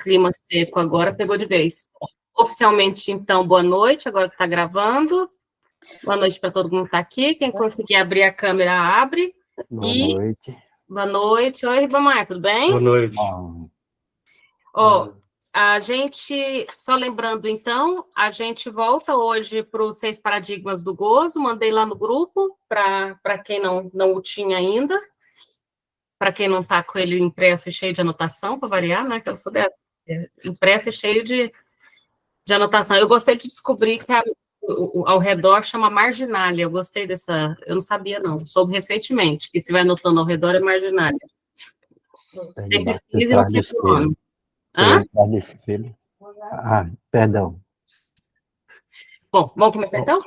clima seco agora pegou de vez. Oficialmente, então, boa noite, agora que está gravando. Boa noite para todo mundo que está aqui. Quem conseguir abrir a câmera, abre. Boa noite. Boa noite. Oi, Ribamar, tudo bem? Boa noite. A gente, só lembrando, então, a gente volta hoje para os 6 paradigmas do gozo. Mandei lá no grupo, para quem não o tinha ainda. Para quem não está com ele impresso e cheio de anotação, para variar, né? Que eu sou dessa. Impresso e cheio de anotação. Eu gostei de descobrir que ao redor chama marginália. Eu gostei dessa. Eu não sabia, não. Soube recentemente que se vai anotando ao redor é marginália. Sempre fiz e não sei o nome. Hã? Perdão. Bom, vamos começar então?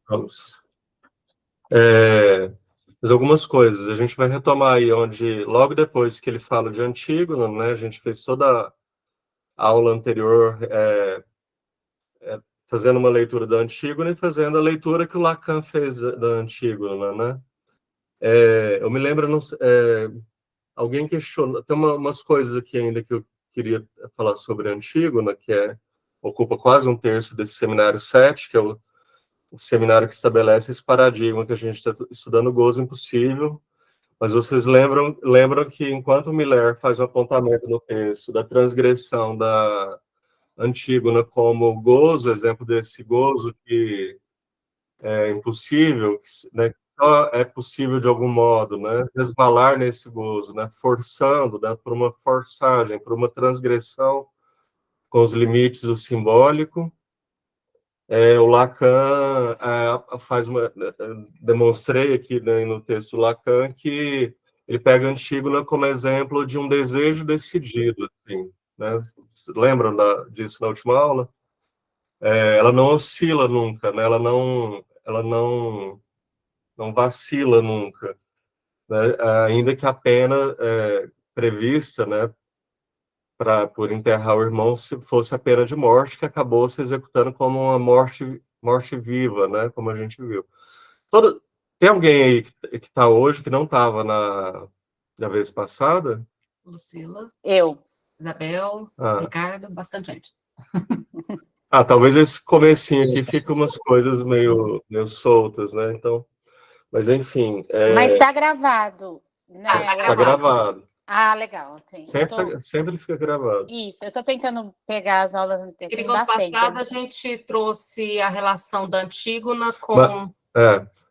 Vamos. Mas algumas coisas. A gente vai retomar aí onde, logo depois que ele fala de Antígona, né? A gente fez toda a aula anterior fazendo uma leitura da Antígona e fazendo a leitura que o Lacan fez da Antígona, né? Eu me lembro, alguém questionou, tem umas coisas aqui ainda que eu queria falar sobre a Antígona, que ocupa quase um terço desse seminário 7, que é o seminário que estabelece esse paradigma que a gente está estudando, o gozo impossível. Mas vocês lembram que enquanto Miller faz um apontamento no texto da transgressão da Antígona como gozo, exemplo desse gozo que é impossível, né, só é possível de algum modo, né, resvalar nesse gozo, né, forçando, né, por uma forçagem, por uma transgressão com os limites do simbólico. O Lacan demonstrei aqui, né, no texto Lacan que ele pega Antígona como exemplo de um desejo decidido, assim, né? Lembram disso na última aula? Ela não oscila nunca, né? Ela não vacila nunca, né? Ainda que a pena prevista, né, por enterrar o irmão se fosse a pena de morte, que acabou se executando como uma morte viva, né, como a gente viu. Tem alguém aí que está hoje que não estava na vez passada? Lucila. Eu. Isabel, Ricardo, bastante gente. Talvez esse comecinho aqui fique umas coisas meio soltas, né? Então, mas enfim. Mas está gravado, né? Está gravado. Legal. Sim. Sempre fica gravado. Isso, eu estou tentando pegar as aulas anteriores. Enquanto passada, a gente trouxe a relação da Antígona com...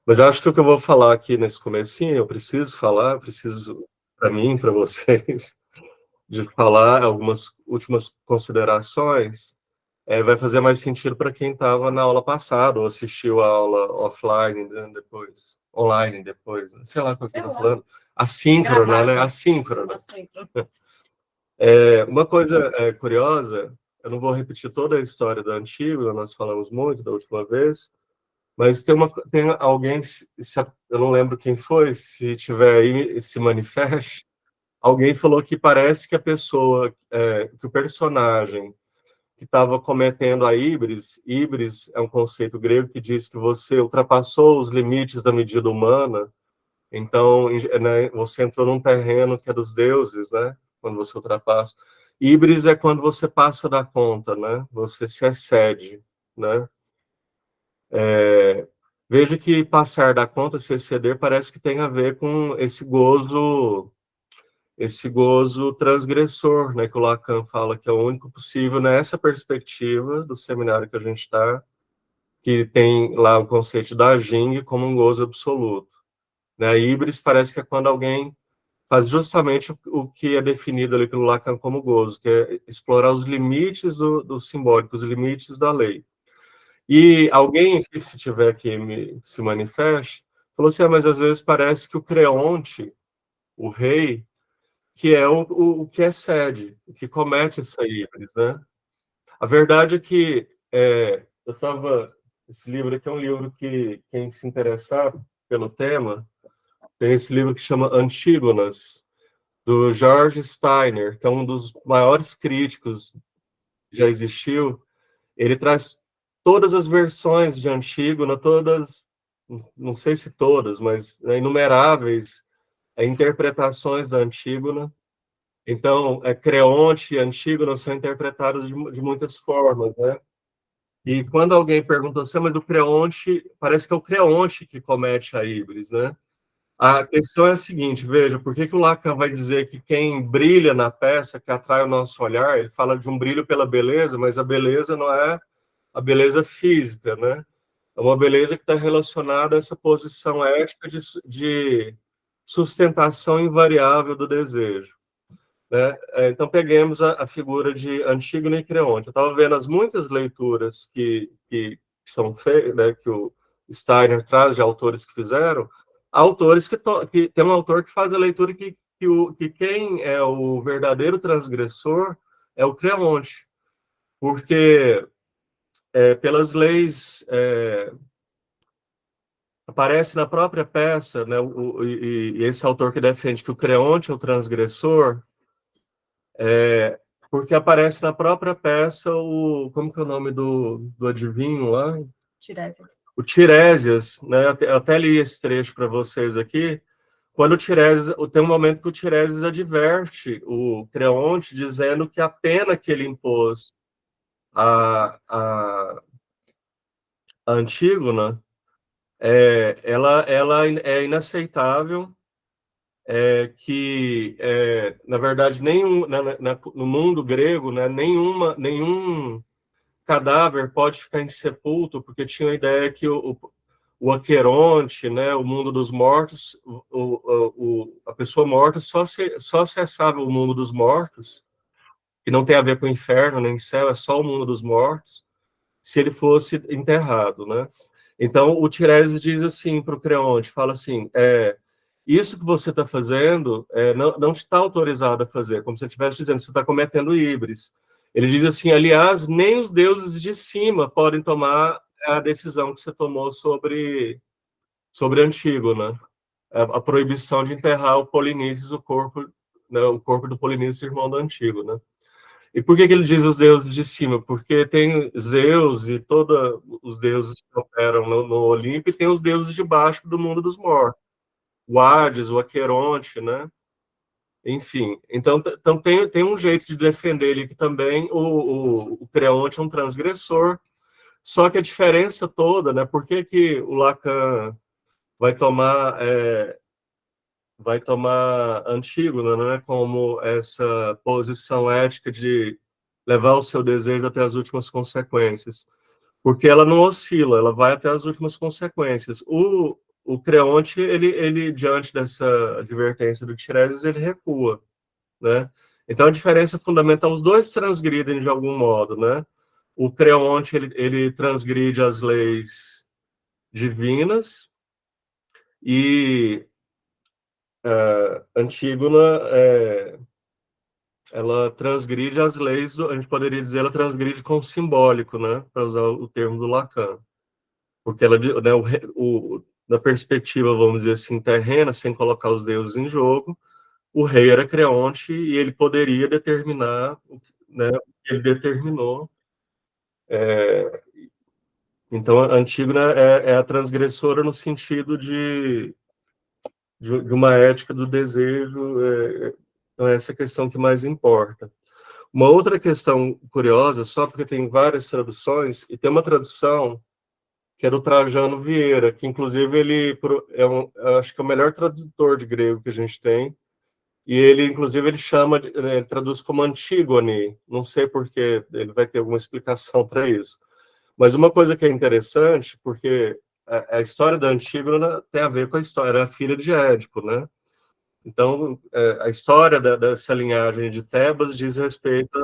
Mas acho que o que eu vou falar aqui nesse comecinho, eu preciso para mim, para vocês, de falar algumas últimas considerações, vai fazer mais sentido para quem estava na aula passada, ou assistiu a aula offline, né, depois, online depois, sei lá o que eu estou falando. Assíncrona, né? Assíncrona. Uma coisa curiosa, eu não vou repetir toda a história da Antígona, nós falamos muito da última vez, mas tem alguém, eu não lembro quem foi, se tiver aí, se manifeste, alguém falou que parece que a pessoa, que o personagem que estava cometendo a híbris é um conceito grego que diz que você ultrapassou os limites da medida humana, então, né, você entrou num terreno que é dos deuses, né, quando você ultrapassa. Híbris é quando você passa da conta, né, você se excede, né. Veja que passar da conta, se exceder, parece que tem a ver com esse gozo transgressor, né, que o Lacan fala que é o único possível nessa perspectiva do seminário que a gente está, que tem lá o conceito da Jing como um gozo absoluto. Né? A híbris parece que é quando alguém faz justamente o que é definido ali pelo Lacan como gozo, que é explorar os limites do simbólico, os limites da lei. E alguém que, se tiver que se manifeste, falou assim, mas às vezes parece que o Creonte, o rei, que é o que excede, o que comete essa híbris, né? A verdade é que esse livro aqui é um livro que, quem se interessar pelo tema, tem esse livro que chama Antígonas, do George Steiner, que é um dos maiores críticos que já existiu. Ele traz todas as versões de Antígona, não sei se todas, mas inumeráveis interpretações da Antígona, Então, Creonte e Antígona são interpretados de muitas formas, né? E quando alguém pergunta assim, mas o Creonte, parece que é o Creonte que comete a híbris, né? A questão é a seguinte, veja, por que o Lacan vai dizer que quem brilha na peça, que atrai o nosso olhar, ele fala de um brilho pela beleza, mas a beleza não é a beleza física, né? É uma beleza que está relacionada a essa posição ética de sustentação invariável do desejo, né? Então, peguemos a figura de Antígona e Creonte. Eu estava vendo as muitas leituras que são feitas, né, que o Steiner traz de autores que fizeram, autores que tem um autor que faz a leitura que quem é o verdadeiro transgressor é o Creonte, porque pelas leis aparece na própria peça, né, e esse autor que defende que o Creonte é o transgressor, porque aparece na própria peça como que é o nome do adivinho lá? Tiresias. O Tiresias, né? Eu até li esse trecho para vocês aqui. Quando o Tiresias, tem um momento que o Tiresias adverte o Creonte, dizendo que a pena que ele impôs a Antígona, ela é inaceitável, que, na verdade, no mundo grego, né, nenhum cadáver pode ficar insepulto, porque tinha a ideia que o Aqueronte, né, o mundo dos mortos, a pessoa morta só acessava o mundo dos mortos, que não tem a ver com o inferno nem céu, é só o mundo dos mortos, se ele fosse enterrado, né? Então, o Tiresias diz assim para o Creonte, fala assim, isso que você está fazendo não está autorizado a fazer, como se ele estivesse dizendo, você está cometendo híbris. Ele diz assim, aliás, nem os deuses de cima podem tomar a decisão que você tomou sobre Antígona, a proibição de enterrar o Polinices, né, o corpo do Polinices, irmão do Antígona. E por que ele diz os deuses de cima? Porque tem Zeus e todos os deuses que operam no Olimpo, e tem os deuses de baixo do mundo dos mortos. O Hades, o Aqueronte, né? Enfim, então tem um jeito de defender ele que também o Creonte é um transgressor, só que a diferença toda, né? Por que o Lacan vai tomar Antígona, né, como essa posição ética de levar o seu desejo até as últimas consequências? Porque ela não oscila, ela vai até as últimas consequências. O Creonte, ele diante dessa advertência do Tiresias, ele recua, né? Então, a diferença fundamental, os dois transgridem de algum modo, né? O Creonte, ele transgride as leis divinas, e Antígona, ela transgride as leis, a gente poderia dizer, ela transgride com o simbólico, né? Para usar o termo do Lacan. Porque ela, né, na perspectiva, vamos dizer assim, terrena, sem colocar os deuses em jogo, o rei era Creonte e ele poderia determinar, né, o que ele determinou. Então, a Antígona é a transgressora no sentido de uma ética do desejo, então essa é a questão que mais importa. Uma outra questão curiosa, só porque tem várias traduções, e tem uma tradução que é do Trajano Vieira, que inclusive ele acho que é o melhor tradutor de grego que a gente tem, e ele, inclusive, ele traduz como Antígone, não sei porquê, ele vai ter alguma explicação para isso. Mas uma coisa que é interessante, porque a história da Antígona tem a ver com a história, era a filha de Édipo, né? Então, a história dessa linhagem de Tebas diz respeito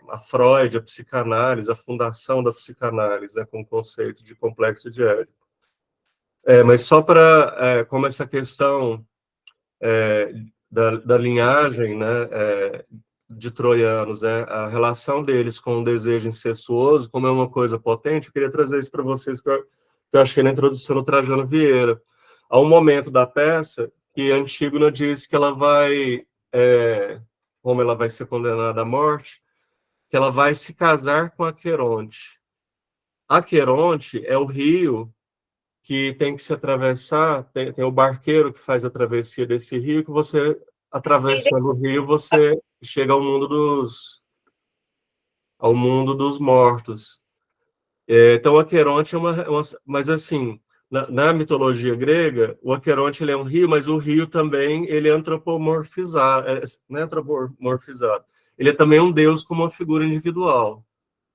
a Freud, a psicanálise, a fundação da psicanálise, né, com o conceito de complexo de Édipo. Mas só para, como essa questão da linhagem, né, de troianos, né, a relação deles com o desejo incestuoso, como é uma coisa potente, eu queria trazer isso para vocês, que eu achei na introdução do Trajano Vieira. Há um momento da peça que Antígona diz que ela vai, como ela vai ser condenada à morte, que ela vai se casar com Aqueronte. Aqueronte é o rio que tem que se atravessar, tem o barqueiro que faz a travessia desse rio, que você atravessando o rio, você chega ao mundo dos mortos. Então, o Aqueronte é mas assim, na mitologia grega, o Aqueronte ele é um rio, mas o rio também ele é antropomorfizado, não é antropomorfizado. Ele é também um deus com uma figura individual.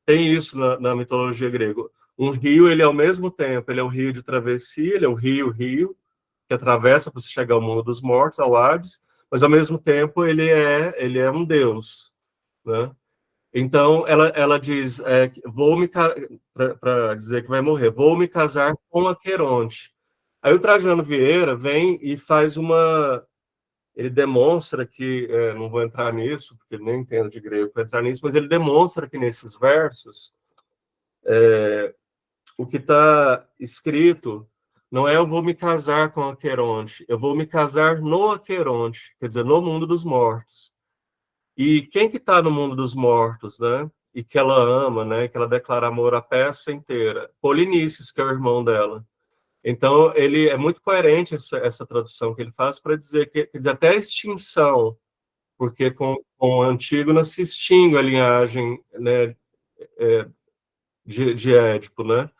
Tem isso na mitologia grega. Um rio, ele ao mesmo tempo, ele é um rio de travessia, ele é um rio que atravessa para chegar ao mundo dos mortos, ao Hades, mas ao mesmo tempo ele é um deus, né? Então ela diz, para dizer que vai morrer, vou me casar com Aqueronte. Aí o Trajano Vieira vem e faz ele demonstra que, não vou entrar nisso, porque ele nem entende de grego para entrar nisso, mas ele demonstra que nesses versos, o que está escrito não é eu vou me casar com Aqueronte, eu vou me casar no Aqueronte, quer dizer, no mundo dos mortos. E quem que está no mundo dos mortos, né? E que ela ama, né? Que ela declara amor à peça inteira? Polinices, que é o irmão dela. Então, ele é muito coerente essa tradução que ele faz para dizer que, quer dizer, até a extinção, porque com Antígona se extingue a linhagem, né, de Édipo, né?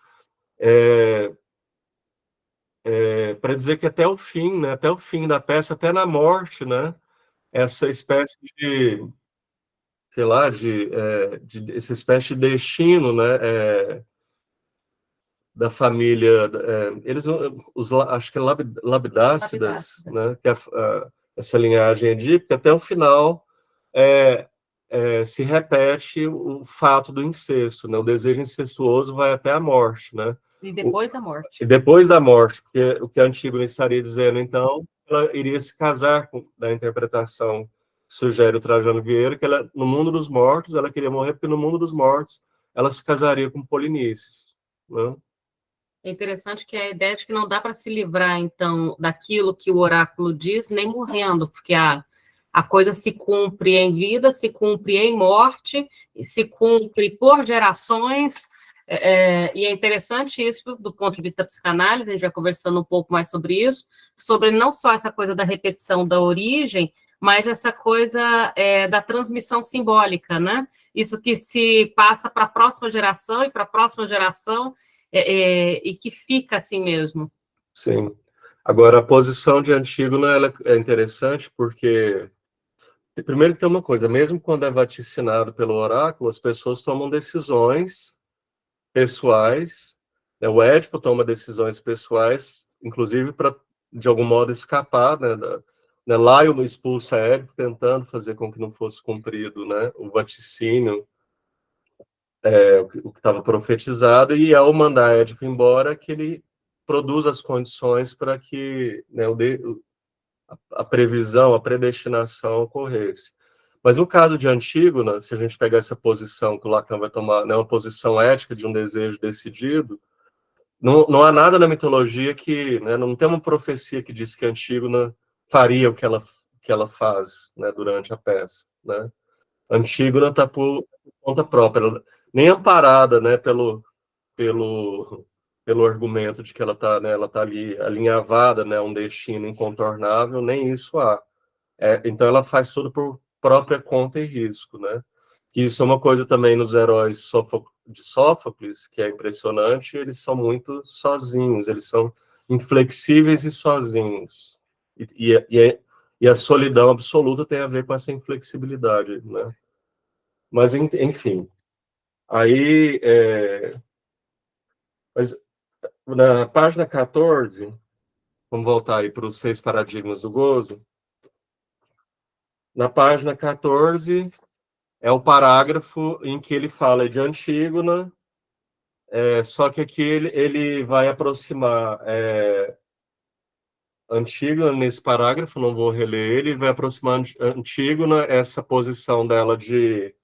Para dizer que até o fim, né? Até o fim da peça, até na morte, né? Essa espécie de, sei lá, essa espécie de destino, né? Da família, eles, acho que é Labidácidas, né? Que é essa linhagem edípica, até o final se repete o fato do incesto, né? O desejo incestuoso vai até a morte, né? E depois da morte. E depois da morte, porque o que a Antígona estaria dizendo, então, ela iria se casar da interpretação que sugere o Trajano Vieira, que ela, no mundo dos mortos, ela queria morrer, porque no mundo dos mortos ela se casaria com Polinices, né? É interessante que a ideia de que não dá para se livrar, então, daquilo que o oráculo diz, nem morrendo, porque a coisa se cumpre em vida, se cumpre em morte, e se cumpre por gerações, e é interessante isso do ponto de vista da psicanálise, a gente vai conversando um pouco mais sobre isso, sobre não só essa coisa da repetição da origem, mas essa coisa da transmissão simbólica, né? Isso que se passa para a próxima geração e para a próxima geração, e que fica assim mesmo. Sim. Agora, a posição de Antígona ela é interessante porque, primeiro que tem uma coisa, mesmo quando é vaticinado pelo oráculo, as pessoas tomam decisões pessoais, né? O Édipo toma decisões pessoais, inclusive para, de algum modo, escapar, né? Laio expulsa Édipo, tentando fazer com que não fosse cumprido, né? O vaticínio, o que estava profetizado, e ao mandar Édipo embora, que ele produz as condições para que, né, a previsão, a predestinação ocorresse. Mas no caso de Antígona, se a gente pegar essa posição que o Lacan vai tomar, né, uma posição ética de um desejo decidido, não há nada na mitologia que, né, não tem uma profecia que diz que Antígona faria o que ela faz, né, durante a peça, né? Antígona está por conta própria, nem amparada, né, pelo, pelo argumento de que ela está, né, ela tá ali alinhavada, né, um destino incontornável, nem isso há. Então ela faz tudo por própria conta e risco, né? Que isso é uma coisa também nos heróis de Sófocles, que é impressionante, eles são muito sozinhos, eles são inflexíveis e sozinhos. E a solidão absoluta tem a ver com essa inflexibilidade, né? Mas, enfim, aí, mas na página 14, vamos voltar aí para os 6 paradigmas do gozo. Na página 14 é o parágrafo em que ele fala de Antígona, só que aqui ele vai aproximar Antígona nesse parágrafo, não vou reler ele vai aproximar Antígona, essa posição dela de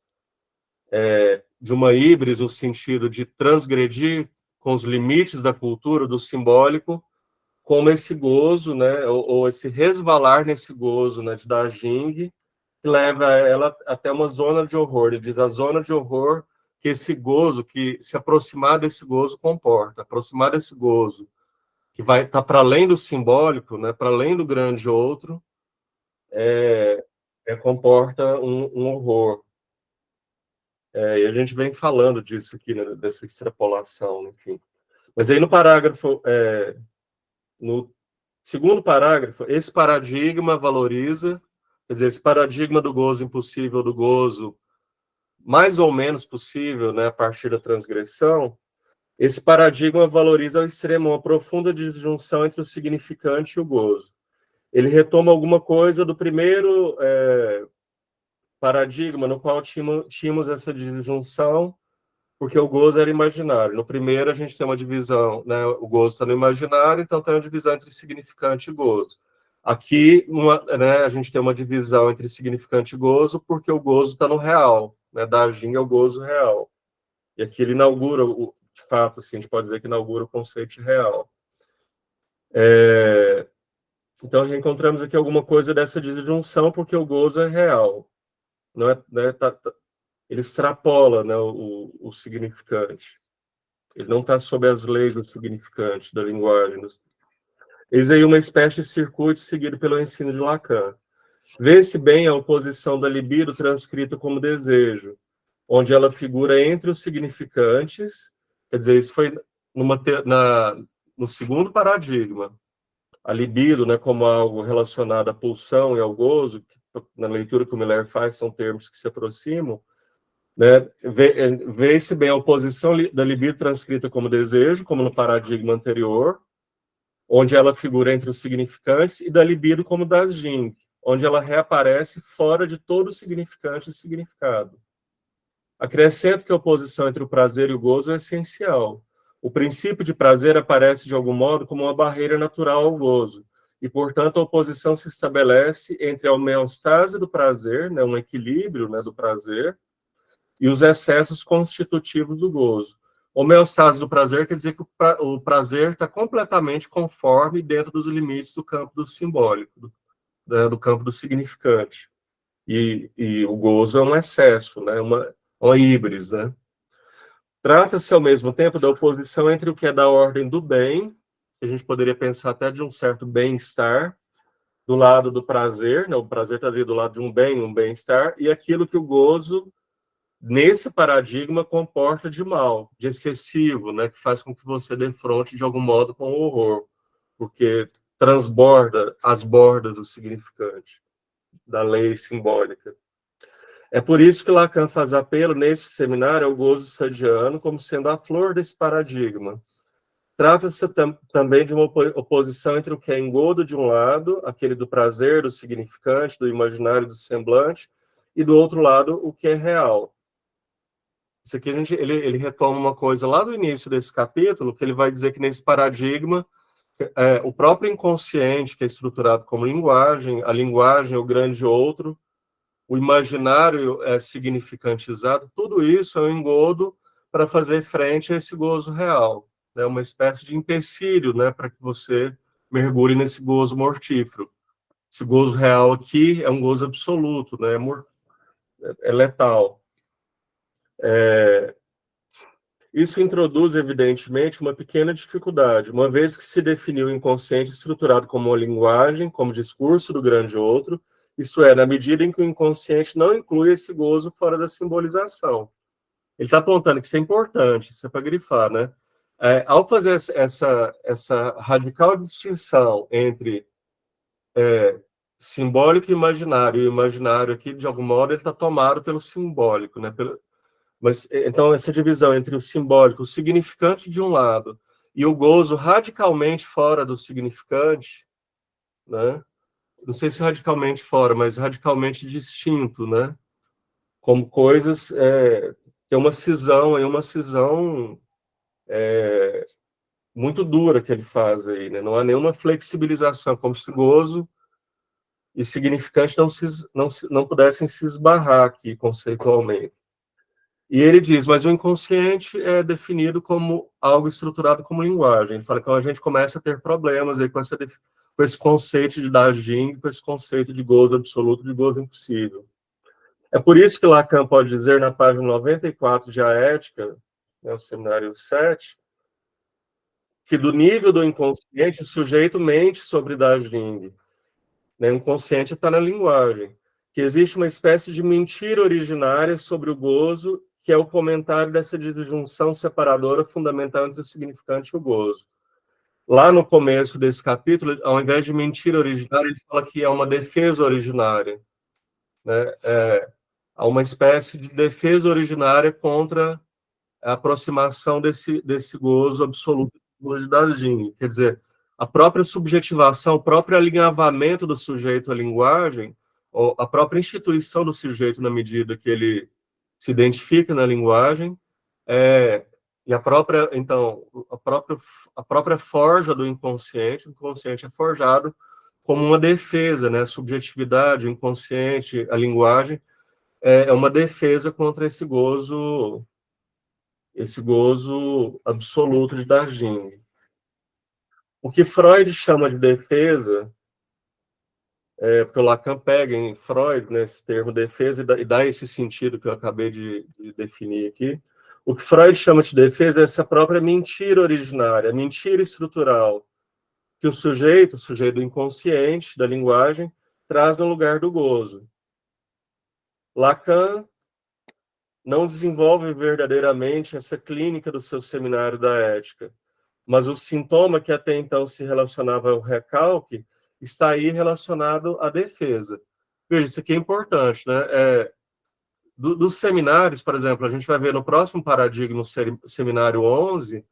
uma híbris, no sentido de transgredir com os limites da cultura, do simbólico, como esse gozo, né, ou esse resvalar nesse gozo, né, de Dajing, que leva ela até uma zona de horror. Ele diz a zona de horror que esse gozo, que se aproximar desse gozo comporta, aproximar desse gozo, que vai estar para além do simbólico, né, para além do grande outro, comporta um horror. E a gente vem falando disso aqui, né, dessa extrapolação, enfim. Mas aí no parágrafo, no segundo parágrafo, esse paradigma valoriza, quer dizer, esse paradigma do gozo impossível, do gozo mais ou menos possível, né, a partir da transgressão, esse paradigma valoriza ao extremo uma profunda disjunção entre o significante e o gozo. Ele retoma alguma coisa do primeiro paradigma, no qual tínhamos essa disjunção, porque o gozo era imaginário. No primeiro, a gente tem uma divisão, né, o gozo está no imaginário, então tem uma divisão entre significante e gozo. Aqui, né, a gente tem uma divisão entre significante e gozo, porque o gozo está no real, né, da ginga é o gozo real. E aqui ele inaugura, de fato, assim, a gente pode dizer que inaugura o conceito de real. Então, encontramos aqui alguma coisa dessa disjunção, porque o gozo é real. Não é, né, ele extrapola, né, o significante. Ele não está sob as leis do significante, da linguagem. Eis aí uma espécie de circuito seguido pelo ensino de Lacan. Vê-se bem a oposição da libido transcrita como desejo, onde ela figura entre os significantes, quer dizer, isso foi no segundo paradigma. A libido, né, como algo relacionado à pulsão e ao gozo, que, na leitura que o Miller faz, são termos que se aproximam, né? Vê-se bem a oposição da libido transcrita como desejo, como no paradigma anterior, onde ela figura entre os significantes, e da libido como das jing, onde ela reaparece fora de todo significante e significado. Acrescento que a oposição entre o prazer e o gozo é essencial. O princípio de prazer aparece, de algum modo, como uma barreira natural ao gozo, e, portanto, a oposição se estabelece entre a homeostase do prazer, né, um equilíbrio, né, do prazer, e os excessos constitutivos do gozo. Homeostase do prazer quer dizer que o prazer está completamente conforme dentro dos limites do campo do simbólico, do campo do significante. E o gozo é um excesso, né, uma híbris, né? Trata-se, ao mesmo tempo, da oposição entre o que é da ordem do bem, que a gente poderia pensar até de um certo bem-estar, do lado do prazer, né? O prazer está ali do lado de um bem, um bem-estar, e aquilo que o gozo, nesse paradigma, comporta de mal, de excessivo, né? Que faz com que você defronte, de algum modo, com o horror, porque transborda as bordas do significante, da lei simbólica. É por isso que Lacan faz apelo nesse seminário ao gozo sadiano como sendo a flor desse paradigma. Trata-se também de uma oposição entre o que é engodo de um lado, aquele do prazer, do significante, do imaginário, do semblante, e do outro lado, o que é real. Isso aqui ele retoma uma coisa lá do início desse capítulo, que ele vai dizer que nesse paradigma, o próprio inconsciente, que é estruturado como linguagem, a linguagem é o grande outro, o imaginário é significantizado, tudo isso é um engodo para fazer frente a esse gozo real. É uma espécie de empecilho, né, para que você mergulhe nesse gozo mortífero. Esse gozo real aqui é um gozo absoluto, né, é letal. Isso introduz, evidentemente, uma pequena dificuldade, uma vez que se definiu o inconsciente estruturado como uma linguagem, como discurso do grande outro, isso é, na medida em que o inconsciente não inclui esse gozo fora da simbolização. Ele está apontando que isso é importante, isso é para grifar, né? Ao fazer essa radical distinção entre simbólico e imaginário, e o imaginário aqui, de algum modo, ele está tomado pelo simbólico, né? Mas, então, essa divisão entre o simbólico, o significante de um lado, e o gozo radicalmente fora do significante, né? Não sei se radicalmente fora, mas radicalmente distinto, né? Como coisas, tem uma cisão muito dura que ele faz aí, né? Não há nenhuma flexibilização, como se gozo e significante não pudessem se esbarrar aqui conceitualmente. E ele diz, mas o inconsciente é definido como algo estruturado como linguagem. Ele fala que a gente começa a ter problemas aí com esse conceito de Dajing, com esse conceito de gozo absoluto, de gozo impossível. É por isso que Lacan pode dizer, na página 94 de A Ética, né, o seminário 7, que do nível do inconsciente o sujeito mente sobre Dajing. né? O inconsciente está na linguagem. Que existe uma espécie de mentira originária sobre o gozo, que é o comentário dessa disjunção separadora fundamental entre o significante e o gozo. Lá no começo desse capítulo, ao invés de mentira originária, ele fala que é uma defesa originária, né? Há uma espécie de defesa originária contra a aproximação desse gozo absoluto da Jing. Quer dizer, a própria subjetivação, o próprio alinhavamento do sujeito à linguagem, ou a própria instituição do sujeito na medida que ele se identifica na linguagem, e a própria, então, a própria forja do inconsciente, o inconsciente é forjado como uma defesa, né? A subjetividade, o inconsciente, a linguagem, é uma defesa contra esse gozo absoluto de Darjeeling. O que Freud chama de defesa, porque o Lacan pega em Freud, né, esse termo defesa, e dá esse sentido que eu acabei de definir aqui. O que Freud chama de defesa é essa própria mentira originária, mentira estrutural, que o sujeito do inconsciente, da linguagem, traz no lugar do gozo. Lacan não desenvolve verdadeiramente essa clínica do seu seminário da ética, mas o sintoma que até então se relacionava ao recalque está aí relacionado à defesa. Veja, isso aqui é importante, né? Dos seminários, por exemplo, a gente vai ver no próximo paradigma, no seminário 11,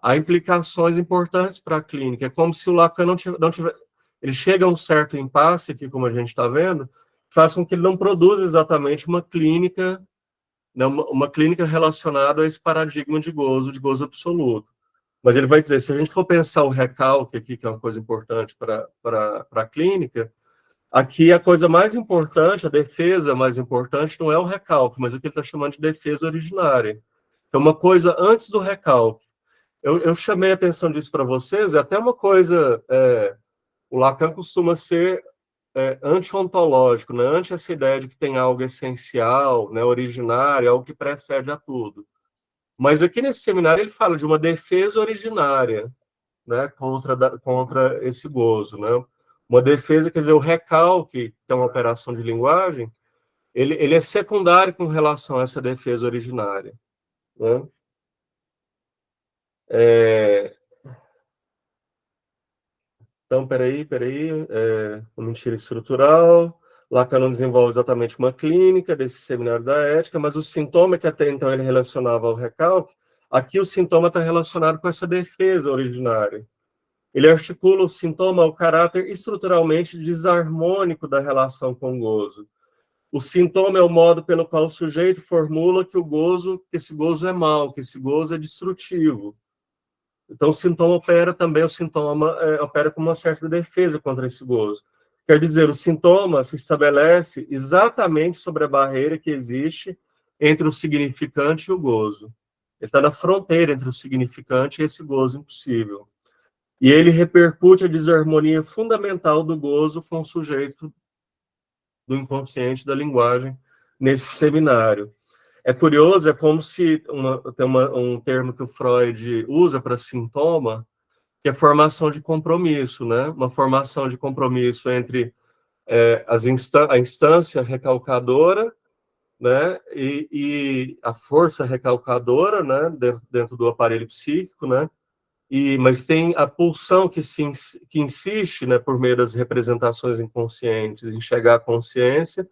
há implicações importantes para a clínica. É como se o Lacan não tiver... Ele chega a um certo impasse aqui, como a gente está vendo, faz com que ele não produza exatamente uma clínica, né, uma clínica relacionada a esse paradigma de gozo absoluto. Mas ele vai dizer, se a gente for pensar o recalque aqui, que é uma coisa importante para a clínica, aqui a coisa mais importante, a defesa mais importante, não é o recalque, mas o que ele está chamando de defesa originária. É uma coisa antes do recalque. Eu chamei a atenção disso para vocês, é até uma coisa... o Lacan costuma ser anti-ontológico, né? Anti essa ideia de que tem algo essencial, né, originário, algo que precede a tudo. Mas aqui nesse seminário ele fala de uma defesa originária, né, contra esse gozo, né? Uma defesa, quer dizer, o recalque, que é uma operação de linguagem, ele é secundário com relação a essa defesa originária, né? Então, peraí, mentira estrutural. Lacan não desenvolve exatamente uma clínica desse seminário da ética, mas o sintoma que até então ele relacionava ao recalque, aqui o sintoma está relacionado com essa defesa originária. Ele articula o sintoma ao caráter estruturalmente desarmônico da relação com o gozo. O sintoma é o modo pelo qual o sujeito formula que esse gozo é mau, que esse gozo é destrutivo. Então, o sintoma opera como uma certa defesa contra esse gozo. Quer dizer, o sintoma se estabelece exatamente sobre a barreira que existe entre o significante e o gozo. Ele está na fronteira entre o significante e esse gozo impossível. E ele repercute a desarmonia fundamental do gozo com o sujeito do inconsciente da linguagem nesse seminário. É curioso, é como se tem um termo que o Freud usa para sintoma, que é formação de compromisso, né? Uma formação de compromisso entre a instância recalcadora, né? E a força recalcadora, né? Dentro do aparelho psíquico, né? Mas tem a pulsão que insiste, né? Por meio das representações inconscientes em chegar à consciência.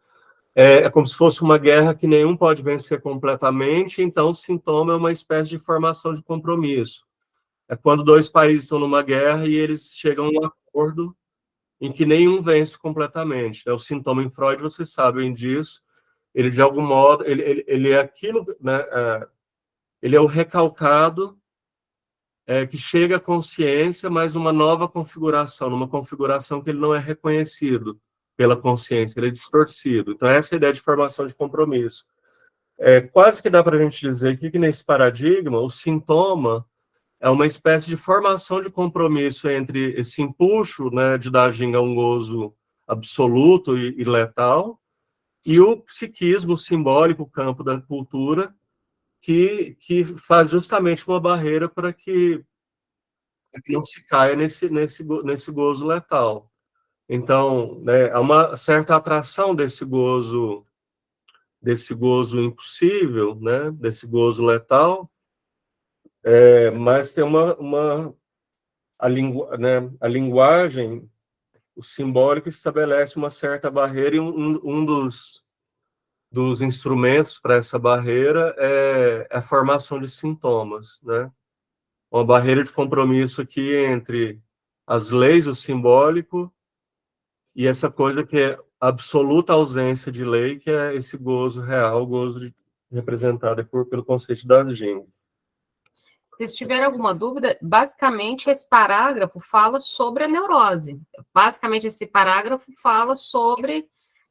É como se fosse uma guerra que nenhum pode vencer completamente, então o sintoma é uma espécie de formação de compromisso. É quando dois países estão numa guerra e eles chegam a um acordo em que nenhum vence completamente. O sintoma em Freud, vocês sabem disso, ele de algum modo, ele é aquilo, né, ele é o recalcado que chega à consciência, mas numa nova configuração, numa configuração que ele não é reconhecido pela consciência, ele é distorcido. Então, essa é a ideia de formação de compromisso. Quase que dá para a gente dizer aqui que nesse paradigma, o sintoma é uma espécie de formação de compromisso entre esse impulso, né, de dar ginga a um gozo absoluto e letal, e o psiquismo simbólico, o campo da cultura, que faz justamente uma barreira para que não se caia nesse gozo letal. Então, né, há uma certa atração desse gozo impossível, né, desse gozo letal, mas tem a linguagem, o simbólico estabelece uma certa barreira, e um dos instrumentos para essa barreira é a formação de sintomas, né? Uma barreira de compromisso aqui entre as leis, o simbólico, e essa coisa que é absoluta ausência de lei, que é esse gozo real, o gozo representado pelo conceito da Jing. Se tiver alguma dúvida, basicamente esse parágrafo fala sobre a neurose. Basicamente esse parágrafo fala sobre,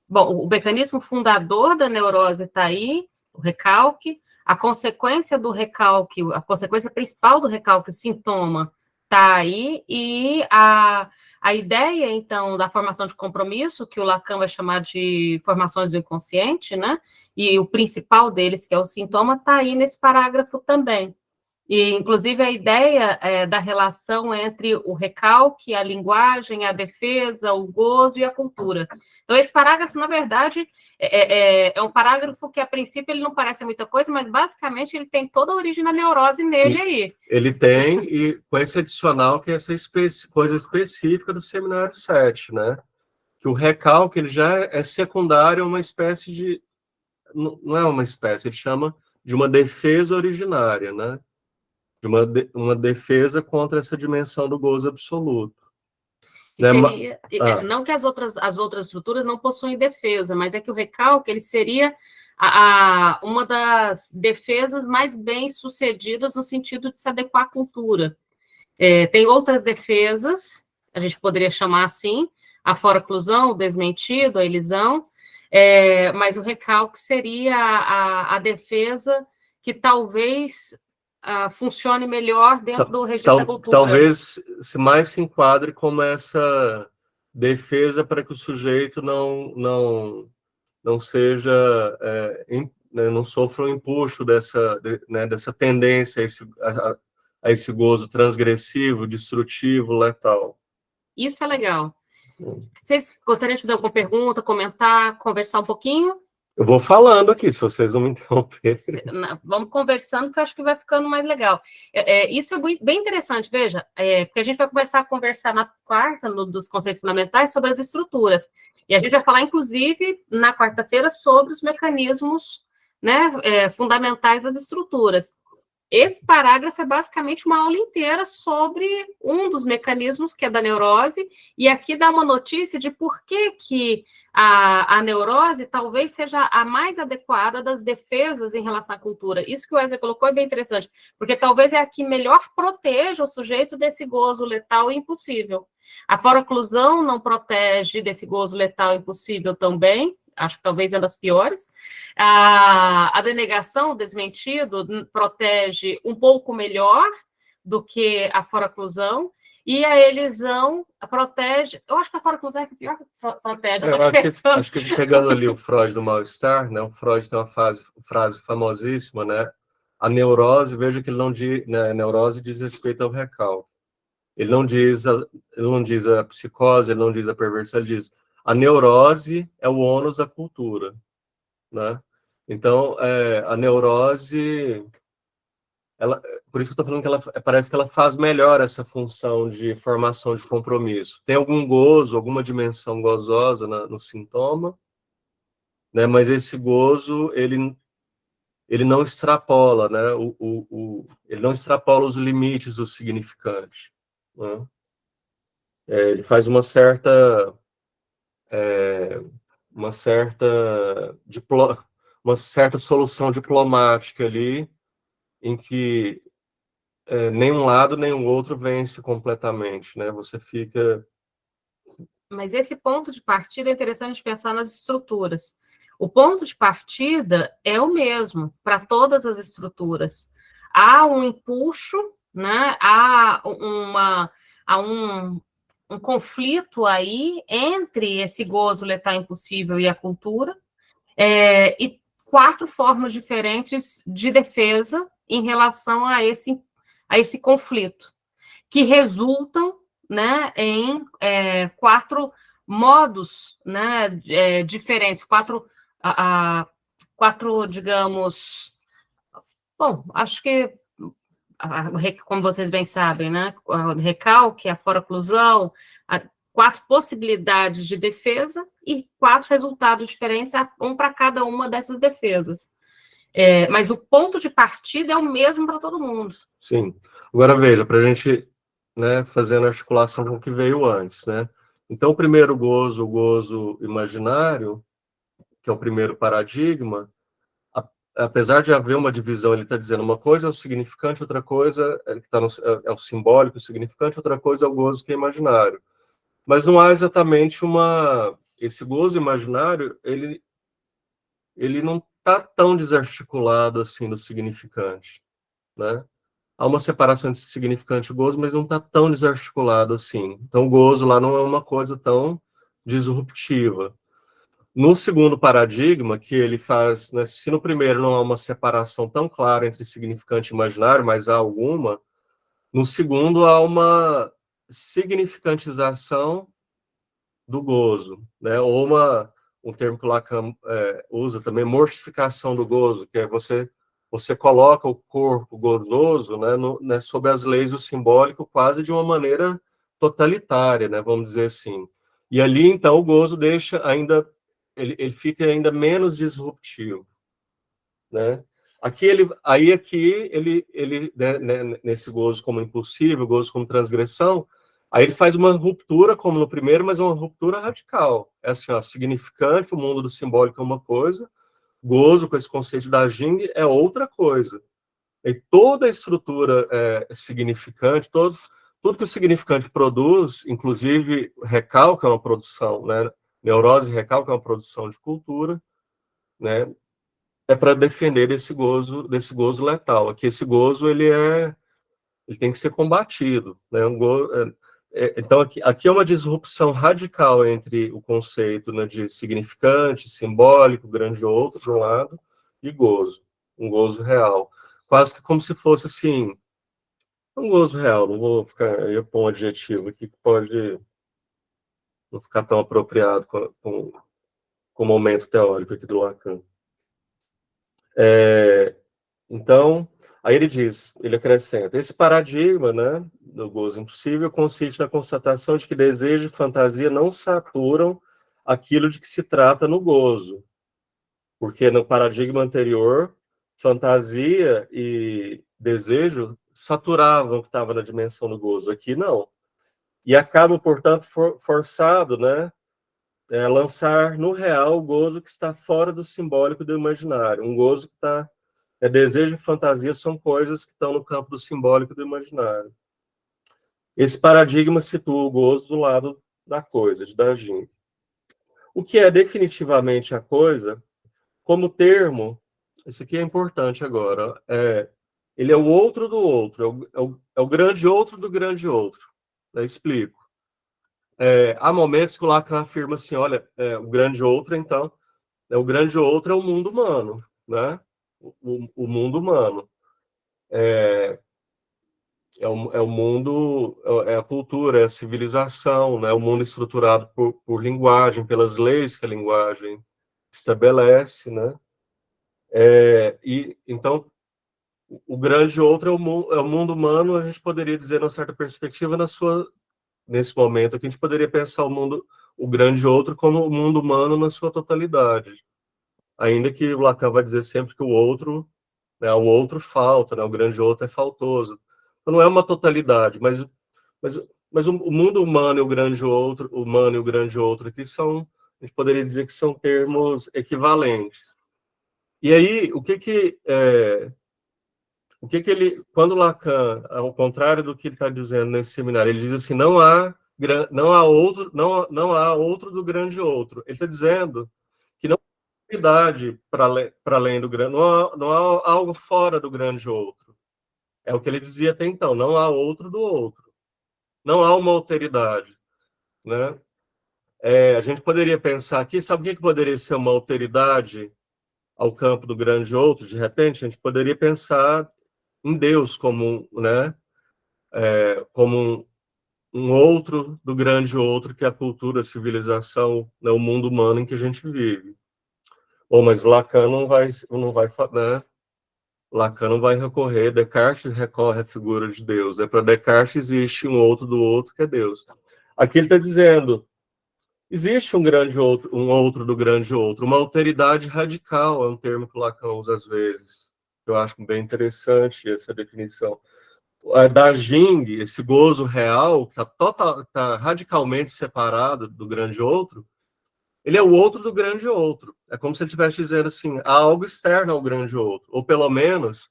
bom, o mecanismo fundador da neurose está aí, o recalque, a consequência do recalque, a consequência principal do recalque, o sintoma, está aí, e a ideia, então, da formação de compromisso, que o Lacan vai chamar de formações do inconsciente, né? E o principal deles, que é o sintoma, está aí nesse parágrafo também. E, inclusive, a ideia da relação entre o recalque, a linguagem, a defesa, o gozo e a cultura. Então, esse parágrafo, na verdade, é um parágrafo que, a princípio, ele não parece muita coisa, mas, basicamente, ele tem toda a origem da neurose nele aí. Ele tem, e com esse adicional, que é essa coisa específica do seminário 7, né? Que o recalque, ele já é secundário a uma espécie de... Não é uma espécie, ele chama de uma defesa originária, né? De uma defesa contra essa dimensão do gozo absoluto. Né? Seria, não que as outras estruturas não possuem defesa, mas é que o recalque ele seria uma das defesas mais bem sucedidas no sentido de se adequar à cultura. Tem outras defesas, a gente poderia chamar assim, a fora-oclusão, o desmentido, a elisão, mas o recalque seria a defesa que talvez funcione melhor dentro do regime da cultura. Talvez mais se enquadre como essa defesa para que o sujeito não seja, não sofra o empuxo dessa tendência a esse gozo transgressivo, destrutivo, letal. Isso é legal. Vocês gostariam de fazer alguma pergunta, comentar, conversar um pouquinho? Eu vou falando aqui, se vocês não me interromperem. Vamos conversando, que eu acho que vai ficando mais legal. Isso é bem interessante, veja, porque a gente vai começar a conversar na quarta, dos conceitos fundamentais, sobre as estruturas. E a gente vai falar, inclusive, na quarta-feira, sobre os mecanismos, né, fundamentais das estruturas. Esse parágrafo é basicamente uma aula inteira sobre um dos mecanismos, que é da neurose, e aqui dá uma notícia de por que a neurose talvez seja a mais adequada das defesas em relação à cultura. Isso que o Wesley colocou é bem interessante, porque talvez é a que melhor proteja o sujeito desse gozo letal e impossível. A fora-oclusão não protege desse gozo letal e impossível também, acho que talvez é uma das piores. A denegação, o desmentido, protege um pouco melhor do que a fora-oclusão, e a elisão protege... Eu acho que a fora-oclusão é que pior protege. Acho que pegando ali o Freud do mal-estar, né, o Freud tem uma frase famosíssima, né? A neurose, veja que ele não diz... Né, a neurose diz respeito ao recalque. Ele não diz a psicose, ele não diz a perversão, ele diz a neurose é o ônus da cultura, né? Então, a neurose, por isso que eu estou falando que parece que ela faz melhor essa função de formação de compromisso. Tem algum gozo, alguma dimensão gozosa no sintoma, né? Mas esse gozo, ele não extrapola, né? Ele não extrapola os limites do significante, né? Ele faz uma certa solução diplomática ali, em que nem um lado nem o outro vence completamente, né? Você fica... Mas esse ponto de partida é interessante pensar nas estruturas. O ponto de partida é o mesmo para todas as estruturas. Há um empuxo, né? Há um conflito aí entre esse gozo letal impossível e a cultura, e 4 formas diferentes de defesa em relação a esse conflito, que resultam, né, em 4 modos, né, diferentes, quatro, digamos, bom, acho que, como vocês bem sabem, né, o recalque, a fora-oclusão, 4 possibilidades de defesa e 4 resultados diferentes, um para cada uma dessas defesas. Mas o ponto de partida é o mesmo para todo mundo. Sim. Agora veja, para a gente, né, fazendo a articulação com o que veio antes, né? Então, o primeiro gozo, o gozo imaginário, que é o primeiro paradigma, apesar de haver uma divisão, ele está dizendo uma coisa é o significante, outra coisa é o simbólico, o significante, outra coisa é o gozo que é imaginário. Mas não há exatamente esse gozo imaginário, ele não está tão desarticulado assim do significante, né? Há uma separação entre significante e gozo, mas não está tão desarticulado assim. Então, o gozo lá não é uma coisa tão disruptiva. No segundo paradigma, que ele faz, né, se no primeiro não há uma separação tão clara entre significante e imaginário, mas há alguma, no segundo há uma significantização do gozo, né? Ou um termo que o Lacan usa também, mortificação do gozo, que é você coloca o corpo gozoso, né, sob as leis do simbólico quase de uma maneira totalitária, né, vamos dizer assim. E ali, então, o gozo deixa ainda, ele fica ainda menos disruptivo, né? Aqui ele né, nesse gozo como impossível, gozo como transgressão, aí ele faz uma ruptura, como no primeiro, mas uma ruptura radical. É assim, ó, significante, o mundo do simbólico é uma coisa, gozo, com esse conceito da Jing, é outra coisa. E toda a estrutura significante, tudo que o significante produz, inclusive recalque é uma produção, né? Neurose e recalque é uma produção de cultura, né? É para defender desse gozo letal. Aqui esse gozo ele tem que ser combatido, né? Então aqui é uma disrupção radical entre o conceito, né, de significante, simbólico, grande outro, de um lado, e gozo, um gozo real, quase que como se fosse assim, um gozo real. Não vou ficar, eu ia pôr um adjetivo aqui que pode não ficar tão apropriado com o momento teórico aqui do Lacan. Então, aí ele acrescenta, esse paradigma, né, do gozo impossível consiste na constatação de que desejo e fantasia não saturam aquilo de que se trata no gozo, porque no paradigma anterior, fantasia e desejo saturavam o que estava na dimensão do gozo, aqui não. E acaba, portanto, forçado, né, lançar no real o gozo que está fora do simbólico e do imaginário, um gozo que está desejo e fantasia são coisas que estão no campo do simbólico e do imaginário. Esse paradigma situa o gozo do lado da coisa, de Dajin. O que é definitivamente a coisa, como termo, isso aqui é importante agora, ele é o outro do outro, é o grande outro do grande outro. Eu explico. Há momentos que o Lacan afirma assim, olha, o grande outro, então, o grande outro é o mundo humano, né? O mundo humano. É o mundo, é a cultura, é a civilização, né? O mundo estruturado por linguagem, pelas leis que a linguagem estabelece, né? E então o grande outro é o mundo humano. A gente poderia dizer, numa certa perspectiva, nesse momento aqui, a gente poderia pensar o grande outro como o mundo humano na sua totalidade, ainda que o Lacan vai dizer sempre que o outro falta, né? O grande outro é faltoso. Então, não é uma totalidade, mas o mundo humano e o grande outro, humano e o grande outro aqui a gente poderia dizer que são termos equivalentes. E aí, ele, quando Lacan, ao contrário do que ele está dizendo nesse seminário, ele diz assim, não há outro do grande outro. Ele está dizendo que não há unidade para além do grande, não há algo fora do grande outro. É o que ele dizia até então, não há outro do outro. Não há uma alteridade, né? A gente poderia pensar aqui, sabe o que poderia ser uma alteridade ao campo do grande outro? De repente, a gente poderia pensar em Deus como, né, como um outro do grande outro, que é a cultura, a civilização, né, o mundo humano em que a gente vive. Bom, mas Lacan não vai, né? Lacan não vai recorrer, Descartes recorre à figura de Deus. Para Descartes existe um outro do outro, que é Deus. Aqui ele está dizendo, existe um outro do grande outro, uma alteridade radical, é um termo que Lacan usa às vezes. Eu acho bem interessante essa definição. Da Jing, esse gozo real, que está radicalmente separado do grande outro, ele é o outro do grande outro. É como se ele estivesse dizendo assim, há algo externo ao grande outro, ou pelo menos,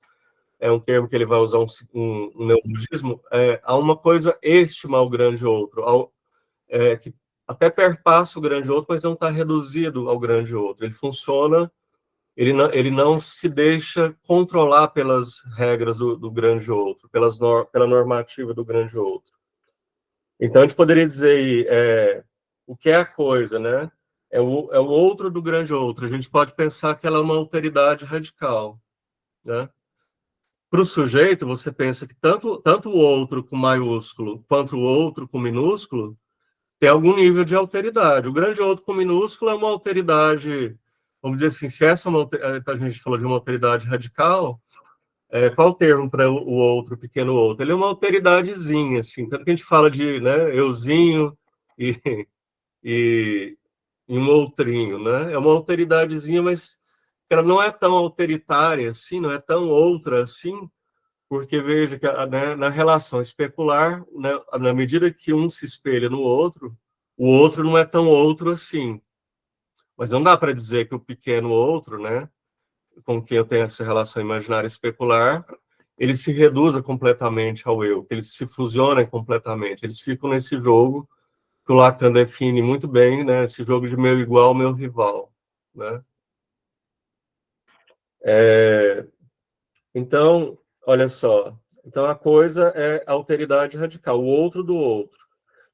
é um termo que ele vai usar um neologismo, há uma coisa íntima ao grande outro, que até perpassa o grande outro, mas não está reduzido ao grande outro. Ele funciona, ele não se deixa controlar pelas regras do grande outro, pela normativa do grande outro. Então, a gente poderia dizer o que é a coisa, né? É o outro do grande outro. A gente pode pensar que ela é uma alteridade radical, né? Para o sujeito, você pensa que tanto o outro com maiúsculo quanto o outro com minúsculo tem algum nível de alteridade. O grande outro com minúsculo é uma alteridade, vamos dizer assim, se essa a gente falou de uma alteridade radical, qual o termo para o outro, pequeno outro? Ele é uma alteridadezinha, assim, tanto que a gente fala de, né, euzinho e um outrinho, né? É uma alteridadezinha, mas ela não é tão autoritária assim, não é tão outra assim, porque veja que né, na relação especular, né, na medida que um se espelha no outro, o outro não é tão outro assim. Mas não dá para dizer que o pequeno outro, né, com quem eu tenho essa relação imaginária especular, ele se reduza completamente ao eu, que eles se fusionem completamente. Eles ficam nesse jogo que o Lacan define muito bem, né, esse jogo de meu igual, meu rival, né? Então, olha só. Então, a coisa é a alteridade radical, o outro do outro.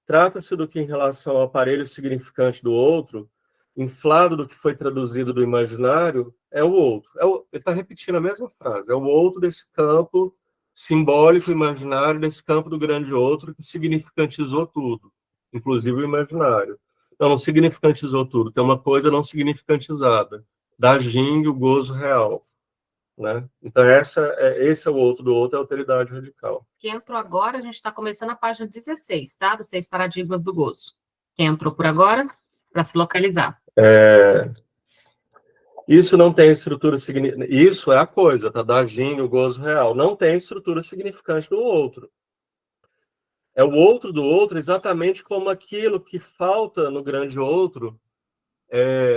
Trata-se do que, em relação ao aparelho significante do outro, inflado do que foi traduzido do imaginário, é o outro. Ele está repetindo a mesma frase. É o outro desse campo simbólico, imaginário, desse campo do grande outro, que significantizou tudo, inclusive o imaginário. Não significantizou tudo. Tem uma coisa não significantizada. Da Jing, o gozo real. Né? Então, esse é o outro do outro, é a alteridade radical. Quem entrou agora, a gente está começando a página 16, tá? Dos 6 paradigmas do gozo. Quem entrou por agora, para se localizar. Isso não tem estrutura significante. Isso é a coisa, tá? Da Jing, o gozo real. Não tem estrutura significante do outro. É o outro do outro exatamente como aquilo que falta no grande outro.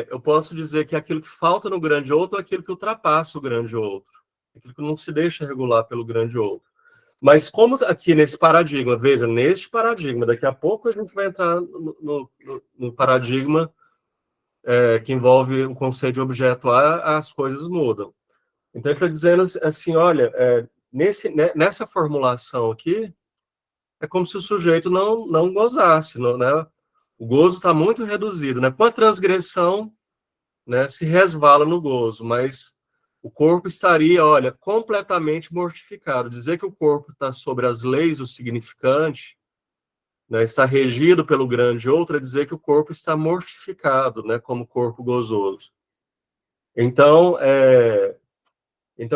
Eu posso dizer que aquilo que falta no grande outro é aquilo que ultrapassa o grande outro. Aquilo que não se deixa regular pelo grande outro. Mas como aqui nesse paradigma, veja, neste paradigma, daqui a pouco a gente vai entrar no paradigma que envolve o conceito de objeto A, as coisas mudam. Então ele está dizendo assim, olha, nessa formulação aqui, é como se o sujeito não gozasse, né? O gozo está muito reduzido, né? Com a transgressão, né, se resvala no gozo, mas o corpo estaria, olha, completamente mortificado. Dizer que o corpo está sobre as leis do significante, né, está regido pelo grande outro, é dizer que o corpo está mortificado, né, como corpo gozoso. Então, o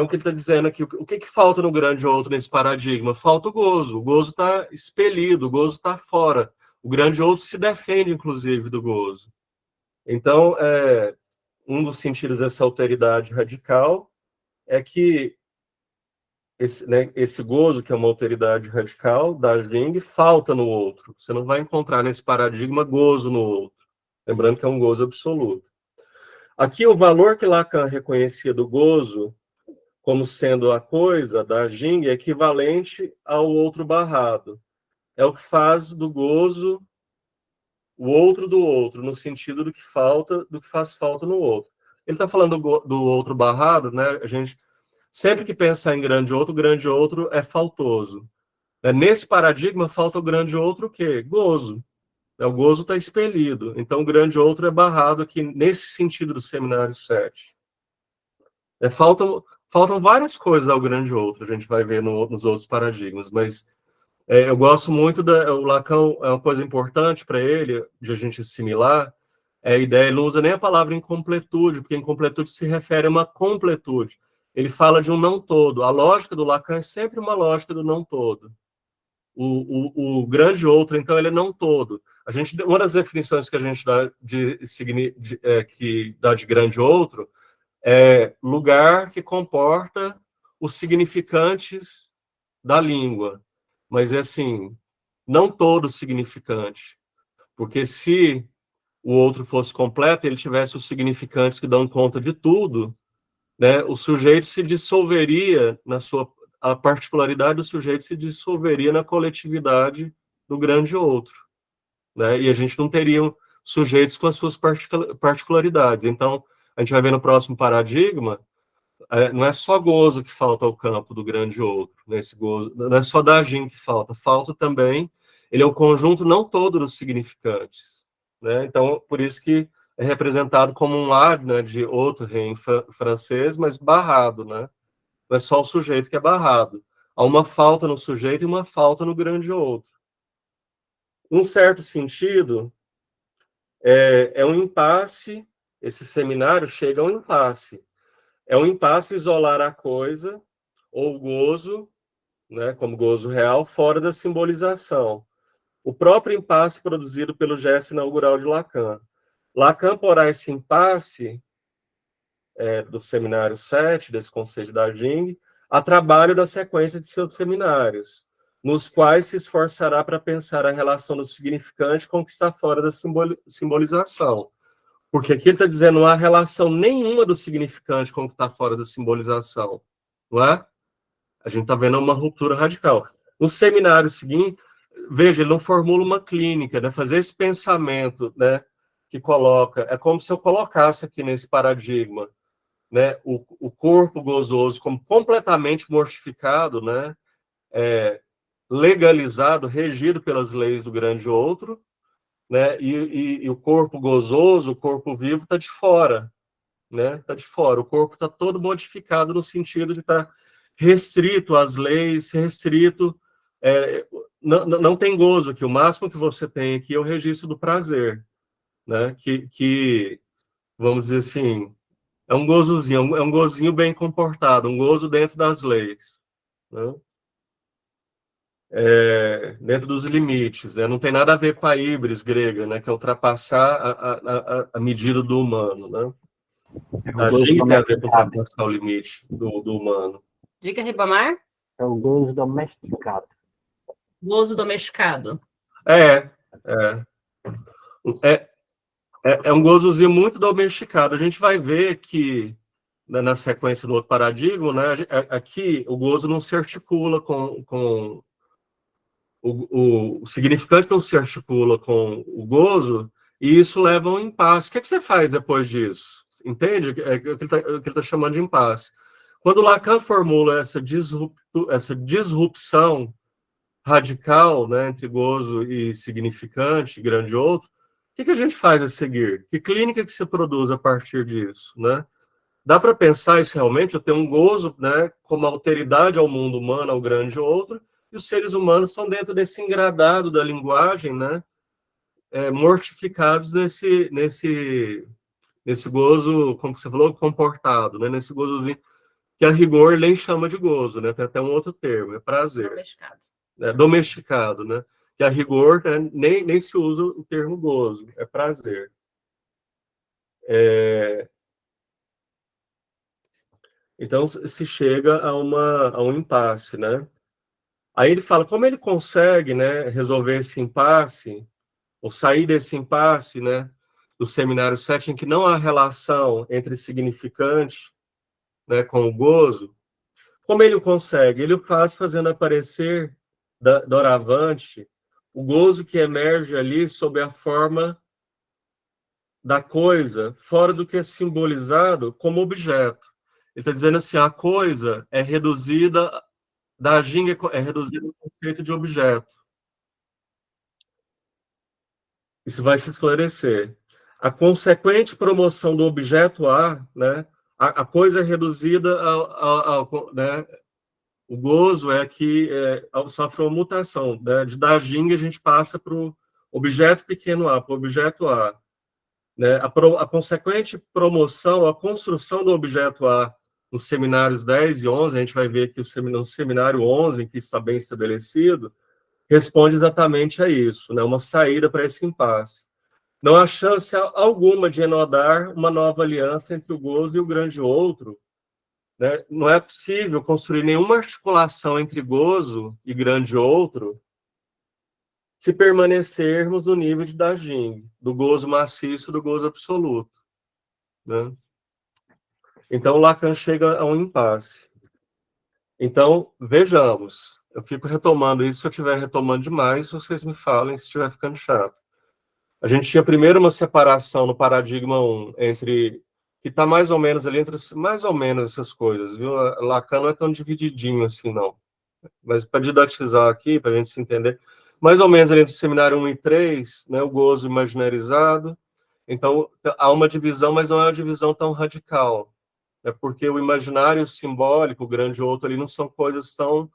que ele está dizendo aqui, o que falta no grande outro nesse paradigma? Falta o gozo está expelido, o gozo está fora. O grande outro se defende, inclusive, do gozo. Então, um dos sentidos dessa alteridade radical é que esse gozo, que é uma alteridade radical da Jing, falta no outro. Você não vai encontrar nesse paradigma gozo no outro. Lembrando que é um gozo absoluto. Aqui, o valor que Lacan reconhecia do gozo como sendo a coisa da Jing é equivalente ao outro barrado. É o que faz do gozo o outro do outro, no sentido do que faz falta no outro. Ele está falando do outro barrado, né? A gente sempre que pensar em grande outro é faltoso. Nesse paradigma, falta o grande outro o quê? Gozo. O gozo está expelido. Então, o grande outro é barrado aqui, nesse sentido do seminário 7. Faltam várias coisas ao grande outro, a gente vai ver nos outros paradigmas, mas Eu gosto muito o Lacan, é uma coisa importante para ele, de a gente assimilar, é a ideia, ele não usa nem a palavra incompletude, porque incompletude se refere a uma completude. Ele fala de um não todo. A lógica do Lacan é sempre uma lógica do não todo. O grande outro, então, ele é não todo. Uma das definições que a gente dá que dá de grande outro é lugar que comporta os significantes da língua. Mas é assim, não todo significante. Porque se o outro fosse completo, ele tivesse os significantes que dão conta de tudo, né, o sujeito se dissolveria a particularidade do sujeito se dissolveria na coletividade do grande outro, né? E a gente não teria sujeitos com as suas particularidades. Então, a gente vai ver no próximo paradigma, não é só gozo que falta ao campo do grande outro, né? Esse gozo, não é só Dagin que falta também, ele é o conjunto não todo dos significantes, né? Então, por isso que é representado como um ar, né, de outro em francês, mas barrado, né? Não é só o sujeito que é barrado. Há uma falta no sujeito e uma falta no grande outro. Num certo sentido, é um impasse, esse seminário chega a um impasse. É um impasse isolar a coisa, ou o gozo, né, como gozo real, fora da simbolização. O próprio impasse produzido pelo gesto inaugural de Lacan. Lacan porá esse impasse do seminário 7, desse conceito da Jing, a trabalho da sequência de seus seminários, nos quais se esforçará para pensar a relação do significante com o que está fora da simbolização. Porque aqui ele está dizendo não há relação nenhuma do significante com o que está fora da simbolização, não é? A gente está vendo uma ruptura radical. No seminário seguinte, veja, ele não formula uma clínica, né? Fazer esse pensamento, né, que coloca, é como se eu colocasse aqui nesse paradigma, né, o corpo gozoso como completamente mortificado, né, legalizado, regido pelas leis do grande outro, né, e o corpo gozoso, o corpo vivo, está de fora, né, está de fora. O corpo está todo modificado no sentido de estar restrito às leis, restrito, não tem gozo aqui. O máximo que você tem aqui é o registro do prazer, né, que vamos dizer assim, é um gozozinho, é um gozinho bem comportado, um gozo dentro das leis, né? Dentro dos limites, né? Não tem nada a ver com a híbris grega, né? Que é ultrapassar a medida do humano, né? A gente tem a ver com ultrapassar o limite do humano. Diga, Ribamar. É o gozo domesticado. Gozo domesticado. É um gozozinho muito domesticado. A gente vai ver que, na sequência do outro paradigma, né, aqui o gozo não se articula com o significante não se articula com o gozo, e isso leva a um impasse. O que você faz depois disso? Entende? É o que ele está chamando de impasse. Quando Lacan formula essa disrupção radical, né, entre gozo e significante, grande outro, o que a gente faz a seguir? Que clínica que se produz a partir disso, né? Dá para pensar isso realmente? Eu tenho um gozo, né, como alteridade ao mundo humano, ao grande outro, e os seres humanos estão dentro desse engradado da linguagem, né, mortificados nesse gozo, como você falou, comportado, né, nesse gozozinho, que a rigor ele nem chama de gozo, né, tem até um outro termo, é prazer. Domesticado. Domesticado, né? Que a rigor, né, nem se usa o termo gozo, é prazer. Então, se chega a um impasse, né? Aí ele fala, como ele consegue, né, resolver esse impasse, ou sair desse impasse, né, do seminário 7, em que não há relação entre significante, né, com o gozo, como ele consegue? Ele o faz fazendo aparecer, doravante, o gozo que emerge ali sob a forma da coisa, fora do que é simbolizado como objeto. Ele está dizendo assim, a coisa é reduzida, da ginga é reduzida ao conceito de objeto. Isso vai se esclarecer. A consequente promoção do objeto A, né, a coisa é reduzida né, O gozo é que sofre uma mutação. Né? De Dajing, a gente passa para o objeto pequeno a, para o objeto A. Né? A consequente promoção, a construção do objeto A nos seminários 10 e 11, a gente vai ver que no seminário 11, que está bem estabelecido, responde exatamente a isso, né? Uma saída para esse impasse. Não há chance alguma de enodar uma nova aliança entre o gozo e o grande outro. Né? Não é possível construir nenhuma articulação entre gozo e grande outro se permanecermos no nível de Dajing, do gozo maciço, do gozo absoluto. Né? Então, Lacan chega a um impasse. Então, vejamos. Eu fico retomando isso, se eu estiver retomando demais, vocês me falem se estiver ficando chato. A gente tinha primeiro uma separação no paradigma 1 entre que está mais ou menos ali entre mais ou menos essas coisas, viu? Lacan não é tão divididinho assim, não. Mas para didatizar aqui, para a gente se entender, mais ou menos ali entre o seminário 1 e 3, né, o gozo imaginarizado. Então, há uma divisão, mas não é uma divisão tão radical. Né, porque o imaginário e o simbólico, o grande outro ali, não são coisas tão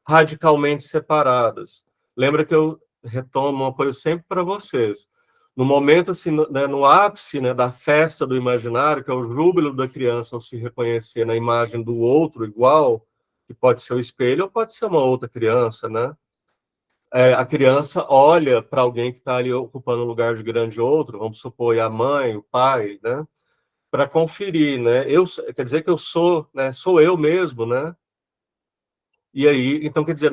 radicalmente separadas. Lembra que eu retomo uma coisa sempre para vocês. No momento, assim, no ápice, né, da festa do imaginário, que é o júbilo da criança ao se reconhecer na imagem do outro igual, que pode ser o espelho ou pode ser uma outra criança, né? A criança olha para alguém que está ali ocupando um lugar de grande outro, vamos supor, a mãe, o pai, né? Para conferir, né? Quer dizer que eu sou, né? Sou eu mesmo, né? E aí, então, quer dizer,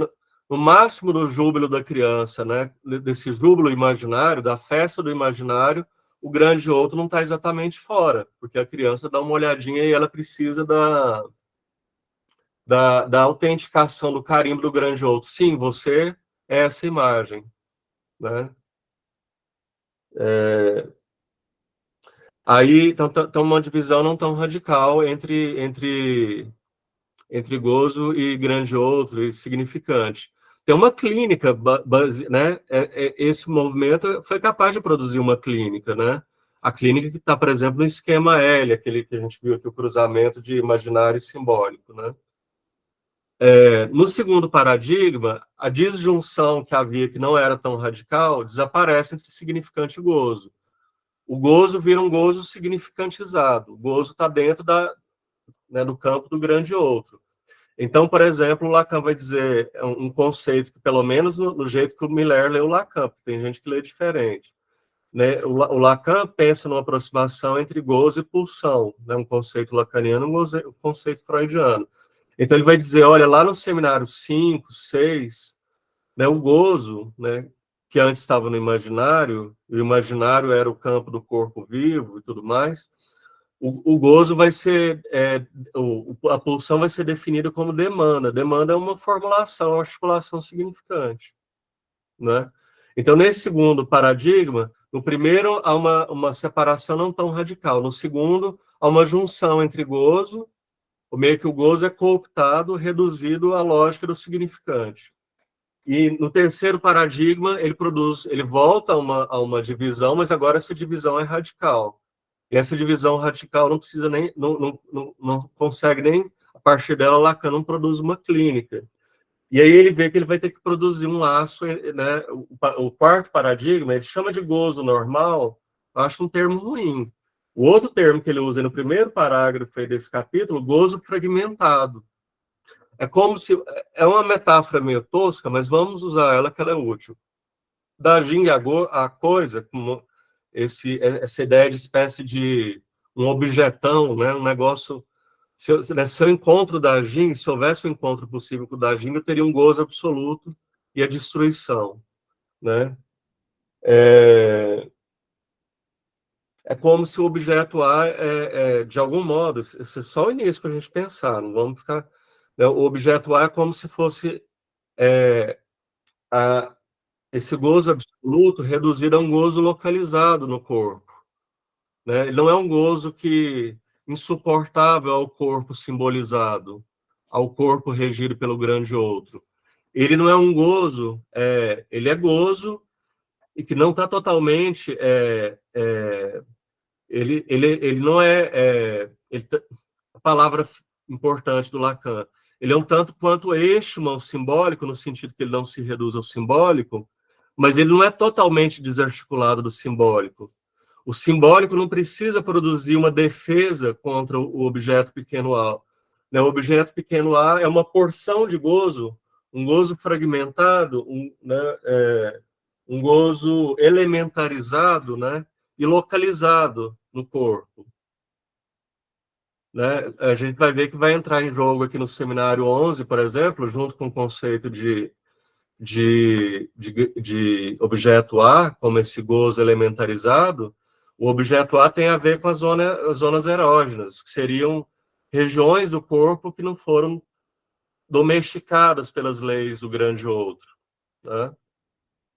no máximo do júbilo da criança, né? Desse júbilo imaginário, da festa do imaginário, o grande outro não está exatamente fora, porque a criança dá uma olhadinha e ela precisa da autenticação do carimbo do grande outro. Sim, você é essa imagem, né? Aí, então, uma divisão não tão radical entre gozo e grande outro, e significante. Tem uma clínica, né? Esse movimento foi capaz de produzir uma clínica, né? A clínica que está, por exemplo, no esquema L, aquele que a gente viu aqui, o cruzamento de imaginário e simbólico, né? No segundo paradigma, a disjunção que havia, que não era tão radical, desaparece entre significante e gozo. O gozo vira um gozo significantizado. O gozo está dentro né, do campo do grande outro. Então, por exemplo, o Lacan vai dizer um conceito que, pelo menos no jeito que o Miller leu o Lacan, porque tem gente que lê diferente. Né? O Lacan pensa numa aproximação entre gozo e pulsão, né? Um conceito lacaniano, um conceito freudiano. Então, ele vai dizer, olha, lá no seminário 5, 6, né, o gozo, né, que antes estava no imaginário, e o imaginário era o campo do corpo vivo e tudo mais, o gozo vai ser, a pulsão vai ser definida como demanda. Demanda é uma formulação, uma articulação significante. Né? Então, nesse segundo paradigma, no primeiro há uma separação não tão radical, no segundo há uma junção entre gozo, meio que o gozo é cooptado, reduzido à lógica do significante. E no terceiro paradigma, ele volta a uma divisão, mas agora essa divisão é radical. E essa divisão radical não precisa nem, não consegue nem, a partir dela, Lacan não produz uma clínica. E aí ele vê que ele vai ter que produzir um laço, né? O quarto paradigma, ele chama de gozo normal, eu acho um termo ruim. O outro termo que ele usa no primeiro parágrafo desse capítulo, gozo fragmentado. É como se, é uma metáfora meio tosca, mas vamos usar ela que ela é útil. Dajing a coisa, como essa ideia de espécie de um objetão, né? Um negócio. Se eu encontro Dajing, se houvesse um encontro possível com o Dajing, eu teria um gozo absoluto e a destruição. Né? É como se o objeto A, de algum modo, esse é só o início para a gente pensar, não vamos ficar. Né? O objeto A é como se fosse esse gozo absoluto reduzido a um gozo localizado no corpo. Né? Ele não é um gozo insuportável ao corpo simbolizado, ao corpo regido pelo grande outro. Ele não é um gozo, ele é gozo e que não está totalmente, ele não a palavra importante do Lacan, ele é um tanto quanto Eichmann simbólico, no sentido que ele não se reduz ao simbólico, mas ele não é totalmente desarticulado do simbólico. O simbólico não precisa produzir uma defesa contra o objeto pequeno A. Né? O objeto pequeno A é uma porção de gozo, um gozo fragmentado, um gozo elementarizado, né? E localizado no corpo. Né? A gente vai ver que vai entrar em jogo aqui no seminário 11, por exemplo, junto com o conceito de objeto A, como esse gozo elementarizado. O objeto A tem a ver com as zonas erógenas, que seriam regiões do corpo que não foram domesticadas pelas leis do grande outro. Né?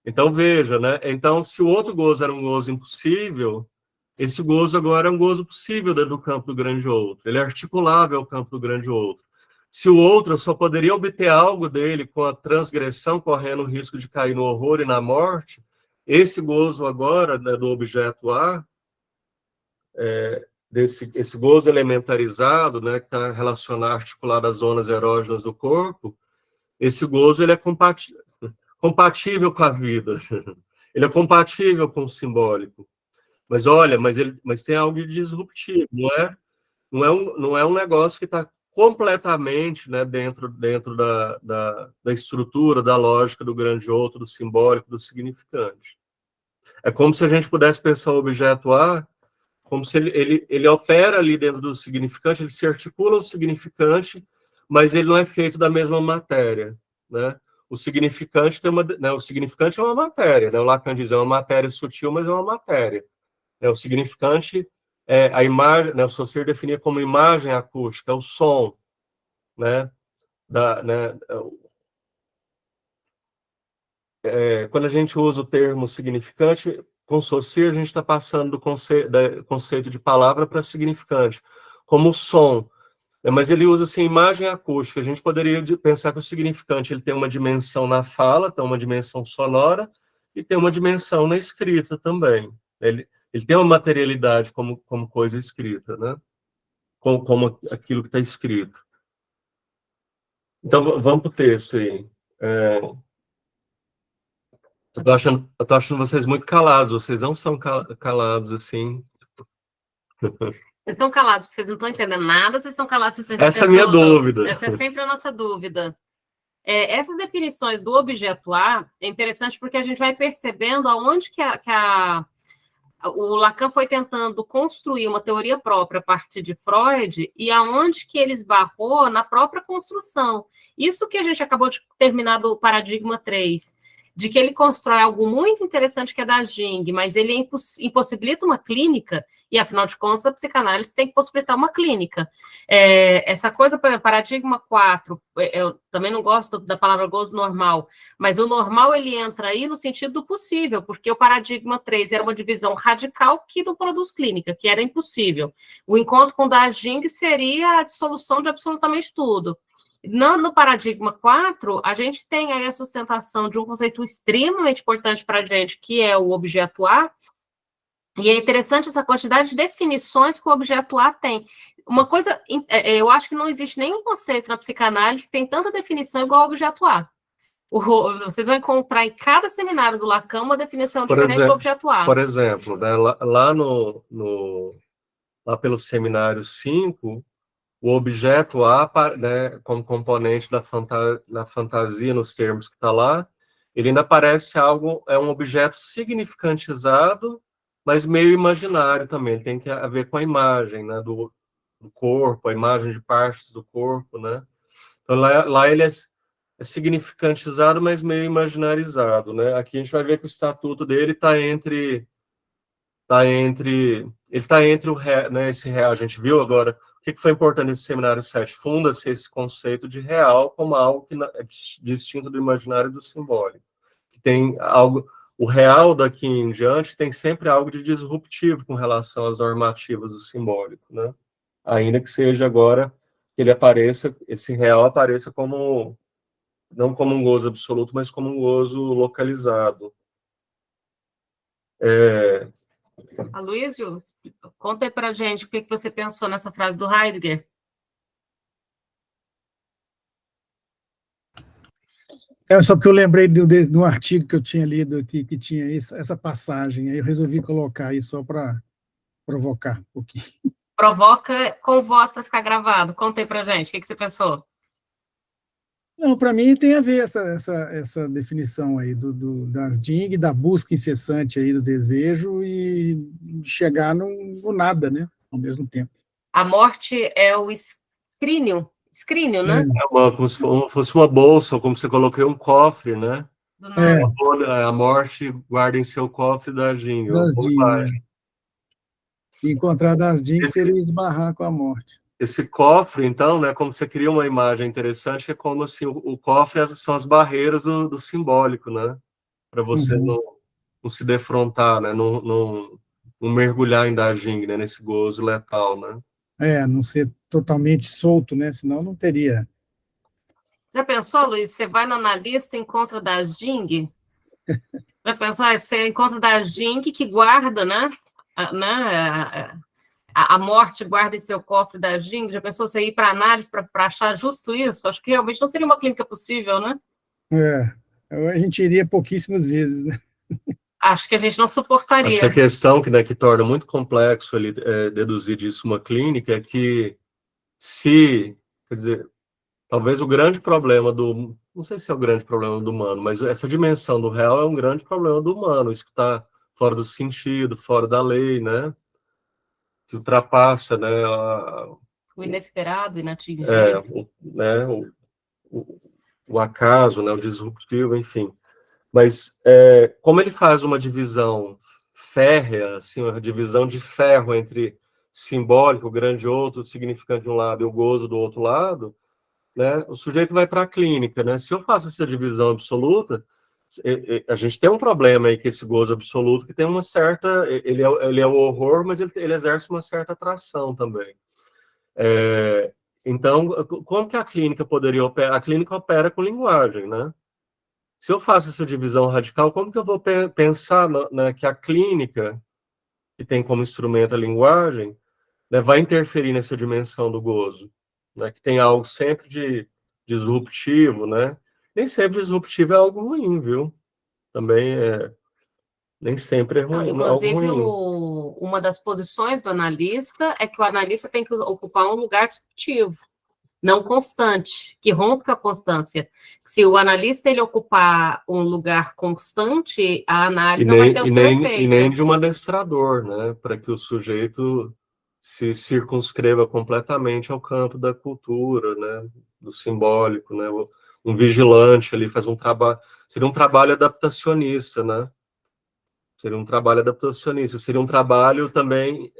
Então, veja, né? Então, se o outro gozo era um gozo impossível, esse gozo agora é um gozo possível dentro do campo do grande outro. Ele é articulável ao campo do grande outro. Se o outro só poderia obter algo dele com a transgressão, correndo o risco de cair no horror e na morte, esse gozo agora, né, do objeto A, esse gozo elementarizado, né, que está relacionado, articulado às zonas erógenas do corpo, esse gozo ele é compatível com a vida. Ele é compatível com o simbólico. Mas olha, mas tem algo de disruptivo, não é um negócio que está completamente, né, dentro da estrutura, da lógica do grande outro, do simbólico, do significante. É como se a gente pudesse pensar o objeto A como se ele opera ali dentro do significante, ele se articula ao significante, mas ele não é feito da mesma matéria, né? O significante né, o significante é uma matéria, né? O Lacan diz é uma matéria sutil, mas é uma matéria. O significante é a imagem, né? O Saussure definia como imagem acústica, é o som, né? Quando a gente usa o termo significante, com Saussure, a gente está passando do conceito de palavra para significante, como som. Mas ele usa assim, imagem acústica. A gente poderia pensar que o significante ele tem uma dimensão na fala, tem uma dimensão sonora, e tem uma dimensão na escrita também. Ele tem uma materialidade como coisa escrita, né? Como aquilo que está escrito. Então, vamos para o texto aí. Eu tô achando vocês muito calados, vocês não são calados assim. Vocês estão calados porque vocês não estão entendendo nada, vocês estão calados porque vocês Essa é a minha dúvida. Essa é sempre a nossa dúvida. Essas definições do objeto A é interessante porque a gente vai percebendo aonde que o Lacan foi tentando construir uma teoria própria a partir de Freud e aonde que ele esbarrou na própria construção. Isso que a gente acabou de terminar do paradigma 3, de que ele constrói algo muito interessante que é da Jung, mas ele impossibilita uma clínica, e afinal de contas a psicanálise tem que possibilitar uma clínica. Essa coisa, paradigma 4, eu também não gosto da palavra gozo normal, mas o normal ele entra aí no sentido do possível, porque o paradigma 3 era uma divisão radical que não produz clínica, que era impossível. O encontro com o da Jung seria a dissolução de absolutamente tudo. No paradigma 4, a gente tem aí a sustentação de um conceito extremamente importante para a gente, que é o objeto A, e é interessante essa quantidade de definições que o objeto A tem. Uma coisa, eu acho que não existe nenhum conceito na psicanálise que tem tanta definição igual ao objeto A. Vocês vão encontrar em cada seminário do Lacan uma definição diferente do objeto A. Por exemplo, né, lá pelo seminário 5, o objeto A, né, como componente da fantasia, nos termos que está lá, ele ainda parece um objeto significantizado, mas meio imaginário também. Ele tem que ver com a imagem, né, do corpo, a imagem de partes do corpo, né? Então, lá ele é significantizado, mas meio imaginarizado, né? Aqui a gente vai ver que o estatuto dele está entre né, esse real. A gente viu agora o que foi importante nesse seminário 7. Funda-se esse conceito de real como algo que é distinto do imaginário e do simbólico. Que tem algo, o real daqui em diante tem sempre algo de disruptivo com relação às normativas do simbólico, né? Ainda que seja agora que esse real apareça não como um gozo absoluto, mas como um gozo localizado. Aloysio, conta aí pra gente o que você pensou nessa frase do Heidegger. É só porque eu lembrei do artigo que eu tinha lido aqui, que tinha essa passagem, aí eu resolvi colocar aí só para provocar um pouquinho. Provoca com voz para ficar gravado. Conta aí pra gente, o que você pensou? Não, para mim tem a ver essa definição aí das DING, da busca incessante aí do desejo e chegar no nada, né, ao mesmo tempo. A morte é o escrínio, né? Como se fosse uma bolsa, ou como se coloquei um cofre, né? Do nada. A morte guarda em seu cofre da Jing. Das DING. Encontrar das DING seria esbarrar com a morte. Esse cofre, então, né, como você cria uma imagem interessante, é como assim, o cofre são as barreiras do simbólico, né? Para você não se defrontar, né? Não mergulhar em Dajing, né? Nesse gozo letal, né? Não ser totalmente solto, né? Senão não teria. Já pensou, Luiz? Você vai no analista e encontra da Jing? Já pensou? Você encontra da Jing que guarda, né? A morte guarda em seu cofre da Jing. Já pensou você ir para análise para achar justo isso? Acho que realmente não seria uma clínica possível, né? A gente iria pouquíssimas vezes, né? Acho que a gente não suportaria. Acho que a questão que torna muito complexo ali, deduzir disso uma clínica é que quer dizer, talvez o grande problema não sei se é o grande problema do humano, mas essa dimensão do real é um grande problema do humano, isso que está fora do sentido, fora da lei, né? Que ultrapassa, né? O inesperado, inatingível. O acaso, né? O disruptivo, enfim. Mas como ele faz uma divisão férrea, assim, uma divisão de ferro entre simbólico, o grande outro, o significante de um lado e o gozo do outro lado, né? O sujeito vai para a clínica, né? Se eu faço essa divisão absoluta, a gente tem um problema aí que esse gozo absoluto que tem uma certa, ele é o horror, mas ele exerce uma certa atração também. Então, como que a clínica poderia operar? A clínica opera com linguagem, né? Se eu faço essa divisão radical, como que eu vou pensar que a clínica, que tem como instrumento a linguagem, né, vai interferir nessa dimensão do gozo, né, que tem algo sempre de disruptivo, né? Nem sempre disruptivo é algo ruim, viu? Também nem sempre é ruim, algo Inclusive, ruim. uma das posições do analista é que o analista tem que ocupar um lugar disruptivo, não constante, que rompe com a constância. Se o analista ele ocupar um lugar constante, a análise não vai ter o seu efeito. E nem de um adestrador, né? Para que o sujeito se circunscreva completamente ao campo da cultura, né? Do simbólico, né? Um vigilante ali faz um trabalho, seria um trabalho adaptacionista, né? Seria um trabalho adaptacionista, seria um trabalho também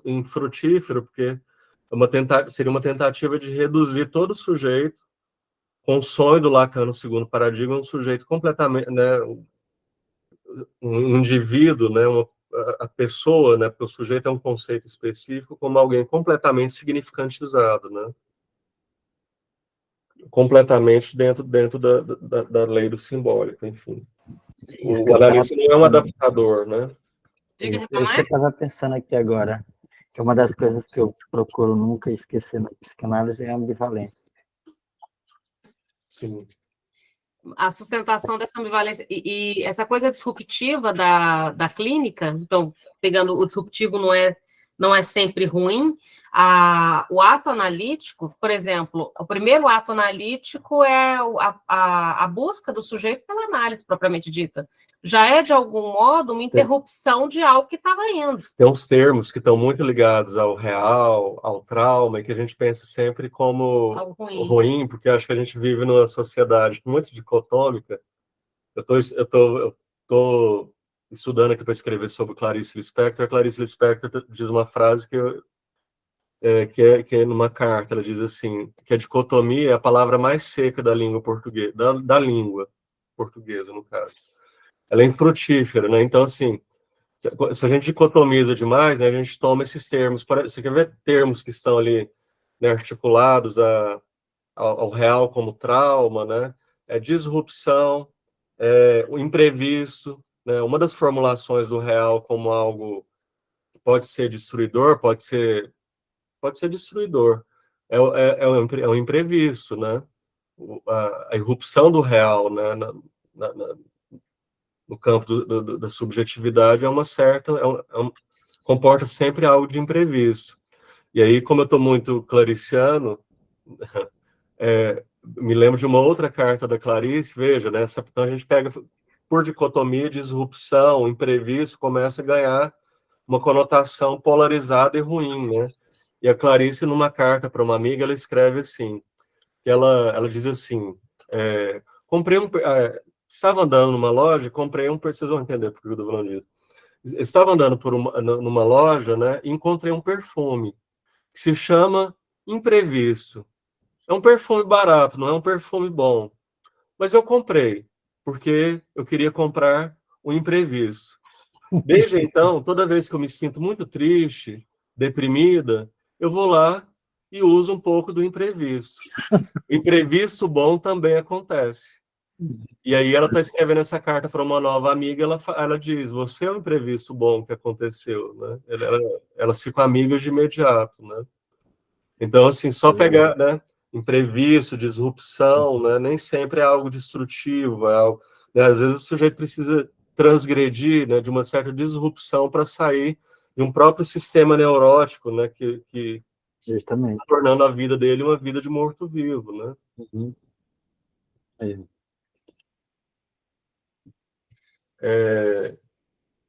infrutífero, porque seria uma tentativa de reduzir todo o sujeito, com o sonho do Lacan no segundo paradigma, um sujeito completamente, né, um indivíduo, né, a pessoa, né, porque o sujeito é um conceito específico, como alguém completamente significantizado, né, completamente dentro da lei do simbólico, enfim. O analista não é um adaptador, né? Diga, Isso que eu Ricamar? estava pensando aqui agora, que uma das coisas que eu procuro nunca esquecer na psicanálise é a ambivalência. Sim. A sustentação dessa ambivalência e essa coisa disruptiva da clínica, então, pegando o disruptivo não é sempre ruim. O ato analítico, por exemplo, o primeiro ato analítico é a busca do sujeito pela análise propriamente dita. Já é, de algum modo, uma interrupção de algo que estava indo. Tem uns termos que estão muito ligados ao real, ao trauma, e que a gente pensa sempre como ruim, porque acho que a gente vive numa sociedade muito dicotômica. Eu tô estudando aqui para escrever sobre Clarice Lispector. A Clarice Lispector diz uma frase que é numa carta. Ela diz assim, que a dicotomia é a palavra mais seca da língua portuguesa, da língua portuguesa, no caso. Ela é infrutífera, né? Então, assim, se a gente dicotomiza demais, né, a gente toma esses termos. Você quer ver termos que estão ali, né, articulados ao real como trauma, né? Disrupção, o imprevisto, né? Uma das formulações do real como algo que pode ser destruidor, pode ser destruidor. É um imprevisto, né? a irrupção do real, né, no campo da subjetividade comporta sempre algo de imprevisto. E aí, como eu estou muito clariciano, me lembro de uma outra carta da Clarice, veja, né, então a gente pega, por dicotomia, disrupção, imprevisto, começa a ganhar uma conotação polarizada e ruim, né? E a Clarice, numa carta para uma amiga, ela escreve assim, ela diz assim, estava andando numa loja, vocês vão entender por que eu estou falando disso. Estava andando numa loja, né, e encontrei um perfume que se chama Imprevisto. É um perfume barato, não é um perfume bom. Mas eu comprei, porque eu queria comprar o imprevisto. Desde então, toda vez que eu me sinto muito triste, deprimida, eu vou lá e uso um pouco do imprevisto. Imprevisto bom também acontece. E aí ela está escrevendo essa carta para uma nova amiga, ela diz, você é um imprevisto bom que aconteceu, né? Elas ficam amigas de imediato, né? Então, assim, só pegar, né, imprevisto, disrupção, né, nem sempre é algo destrutivo, né, às vezes o sujeito precisa transgredir, né, de uma certa disrupção para sair de um próprio sistema neurótico, né, que Justamente. tá tornando a vida dele uma vida de morto-vivo, né? Uhum.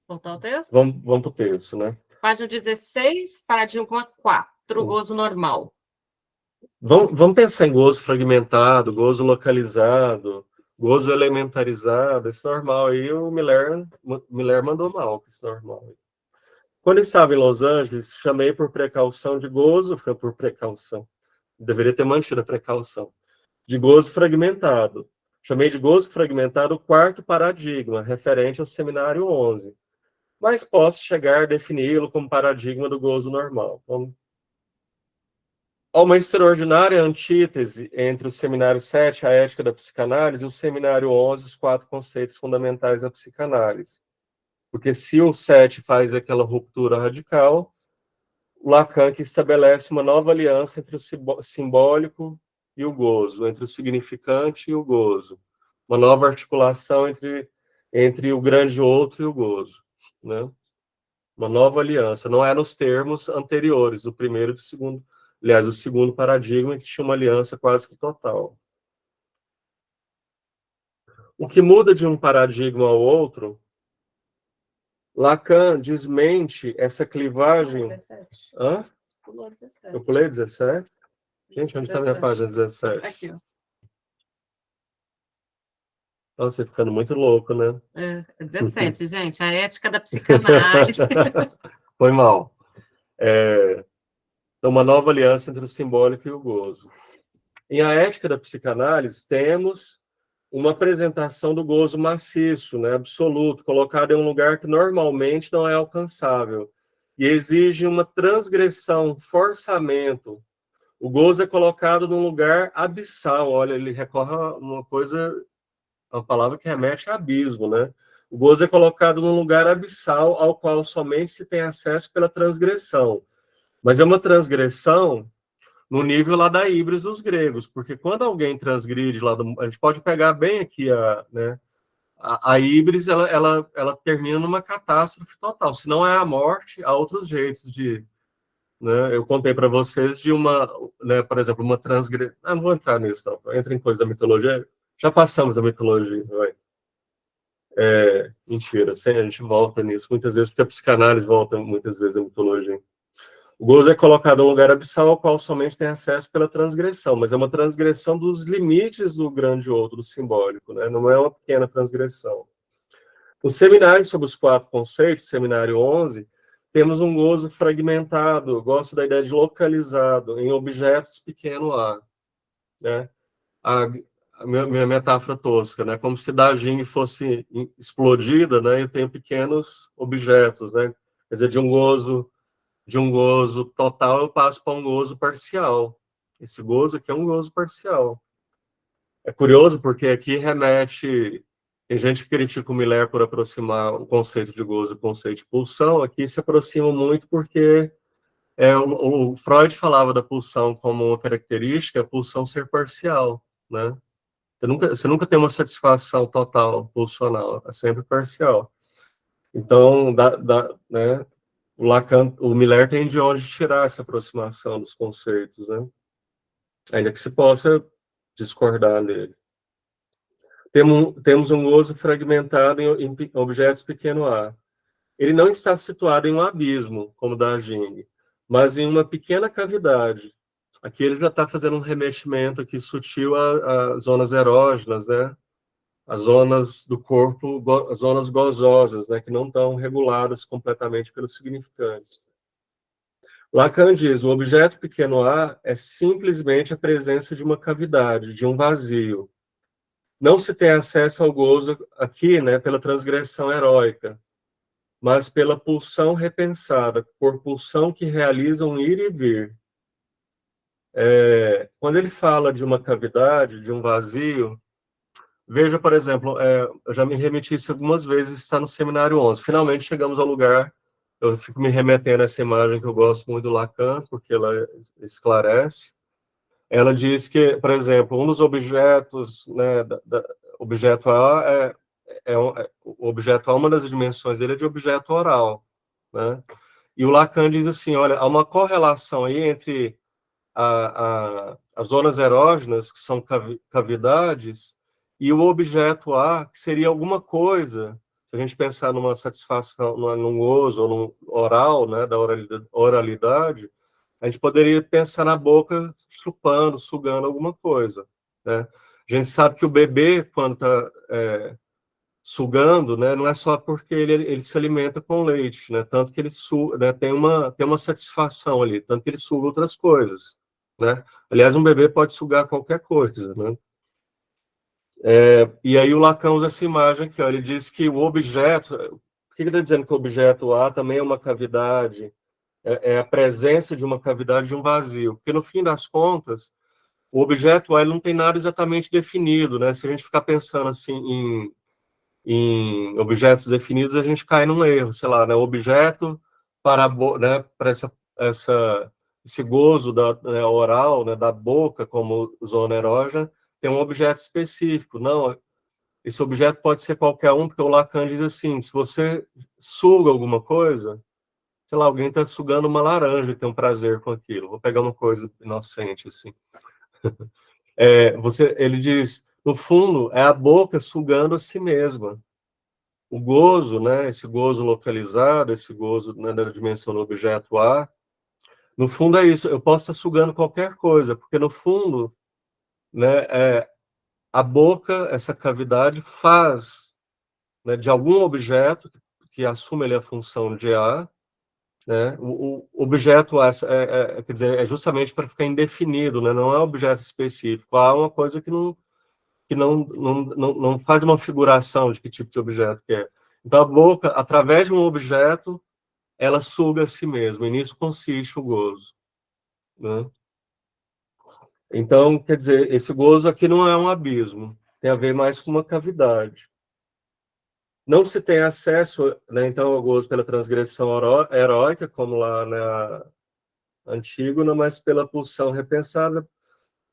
Voltar ao texto? Vamos para o texto, né? Página 16, paradigma 4, gozo normal. Vamos pensar em gozo fragmentado, gozo localizado, gozo elementarizado, esse normal aí, o Miller mandou mal, esse normal. Quando estava em Los Angeles, chamei por precaução de gozo, foi por precaução, deveria ter mantido a precaução, de gozo fragmentado. Chamei de gozo fragmentado o quarto paradigma, referente ao seminário 11. Mas posso chegar a defini-lo como paradigma do gozo normal. Há uma extraordinária antítese entre o seminário 7, a ética da psicanálise, e o seminário 11, os 4 conceitos fundamentais da psicanálise. Porque se o 7 faz aquela ruptura radical, o Lacan que estabelece uma nova aliança entre o simbólico e o gozo, entre o significante e o gozo. Uma nova articulação entre o grande outro e o gozo, né? Uma nova aliança. Não é nos termos anteriores, do primeiro e do segundo. Aliás, o segundo paradigma que tinha uma aliança quase que total. O que muda de um paradigma ao outro, Lacan desmente essa clivagem... Hã? Pulou 17. Eu pulei 17? Gente, onde está a minha página 17? Aqui, ó. Nossa, você ficando muito louco, né? É 17, gente. A ética da psicanálise. Foi mal. Uma nova aliança entre o simbólico e o gozo. Em A Ética da Psicanálise, temos uma apresentação do gozo maciço, né, absoluto, colocado em um lugar que normalmente não é alcançável, e exige uma transgressão, um forçamento. O gozo é colocado num lugar abissal, olha, ele recorre a uma palavra que remete a abismo, né? O gozo é colocado num lugar abissal ao qual somente se tem acesso pela transgressão. Mas é uma transgressão no nível lá da híbris dos gregos, porque quando alguém transgride, a gente pode pegar bem aqui a híbris, ela termina numa catástrofe total. Se não é a morte, há outros jeitos de... Né, eu contei para vocês de uma, né, por exemplo, uma transgressão... não vou entrar nisso, não. Entra em coisa da mitologia. Já passamos da mitologia, vai. Mentira, a gente volta nisso muitas vezes, porque a psicanálise volta muitas vezes da mitologia. O gozo é colocado em um lugar abissal ao qual somente tem acesso pela transgressão, mas é uma transgressão dos limites do grande outro, do simbólico, né? Não é uma pequena transgressão. No seminário sobre os 4 conceitos, seminário 11, temos um gozo fragmentado, gosto da ideia de localizado, em objetos pequeno a, né? A minha metáfora tosca, né? Como se Dajing fosse explodida, né? Eu tenho pequenos objetos, né? Quer dizer, de um gozo total, eu passo para um gozo parcial. Esse gozo aqui é um gozo parcial. É curioso porque aqui remete... Tem gente que critica o Miller por aproximar o conceito de gozo e o conceito de pulsão. Aqui se aproxima muito porque o Freud falava da pulsão como uma característica, a pulsão ser parcial, né? Você nunca tem uma satisfação total pulsional, é sempre parcial. Então, né, o Lacan, o Miller tem de onde tirar essa aproximação dos conceitos, né? Ainda que se possa discordar nele. Temos um gozo fragmentado em objetos pequeno a. Ele não está situado em um abismo, como da Jing, mas em uma pequena cavidade. Aqui ele já está fazendo um remeximento aqui sutil a zonas erógenas, né? As zonas do corpo, as zonas gozosas, né? Que não estão reguladas completamente pelos significantes. Lacan diz, o objeto pequeno a é simplesmente a presença de uma cavidade, de um vazio. Não se tem acesso ao gozo aqui, né, pela transgressão heróica, mas pela pulsão repensada, por pulsão que realiza um ir e vir. Quando ele fala de uma cavidade, de um vazio, veja, por exemplo, eu já me remeti isso algumas vezes, está no Seminário 11. Finalmente chegamos ao lugar, eu fico me remetendo a essa imagem que eu gosto muito do Lacan, porque ela esclarece. Ela diz que, por exemplo, um dos objetos, né, objeto A o objeto A, uma das dimensões dele é de objeto oral, né? E o Lacan diz assim, olha, há uma correlação aí entre as zonas erógenas, que são cavidades, e o objeto A, que seria alguma coisa, se a gente pensar numa satisfação, num gozo ou num oral, né, da oralidade, a gente poderia pensar na boca chupando, sugando alguma coisa, né? A gente sabe que o bebê, quando está sugando, né, não é só porque ele se alimenta com leite, né? Tanto que ele né, tem uma satisfação ali, tanto que ele suga outras coisas, né? Aliás, um bebê pode sugar qualquer coisa, né? E aí o Lacan usa essa imagem aqui, ó, ele diz que o objeto, por que ele está dizendo que o objeto A também é uma cavidade? É a presença de uma cavidade, de um vazio. Porque, no fim das contas, o objeto A ele não tem nada exatamente definido, né? Se a gente ficar pensando assim em objetos definidos, a gente cai num erro, sei lá, né? Objeto para, né, para esse gozo né, oral, né, da boca como zona erógena, tem um objeto específico. Não, esse objeto pode ser qualquer um, porque o Lacan diz assim, se você suga alguma coisa, sei lá, alguém está sugando uma laranja e tem um prazer com aquilo. Vou pegar uma coisa inocente, assim. Ele diz, no fundo, é a boca sugando a si mesma. O gozo, né, esse gozo localizado, esse gozo, né, da dimensão do objeto A, no fundo é isso, eu posso estar sugando qualquer coisa, porque no fundo, né, a boca, essa cavidade, faz, né, de algum objeto que assume ali a função de A, né? O objeto quer dizer, é justamente para ficar indefinido, né? Não é um objeto específico. Há uma coisa que não faz uma figuração de que tipo de objeto que é. Então, a boca, através de um objeto, ela suga a si mesma, e nisso consiste o gozo, né? Então, quer dizer, esse gozo aqui não é um abismo, tem a ver mais com uma cavidade. Não se tem acesso, né, então, ao gozo pela transgressão heróica, como lá na Antígona, mas pela pulsão repensada,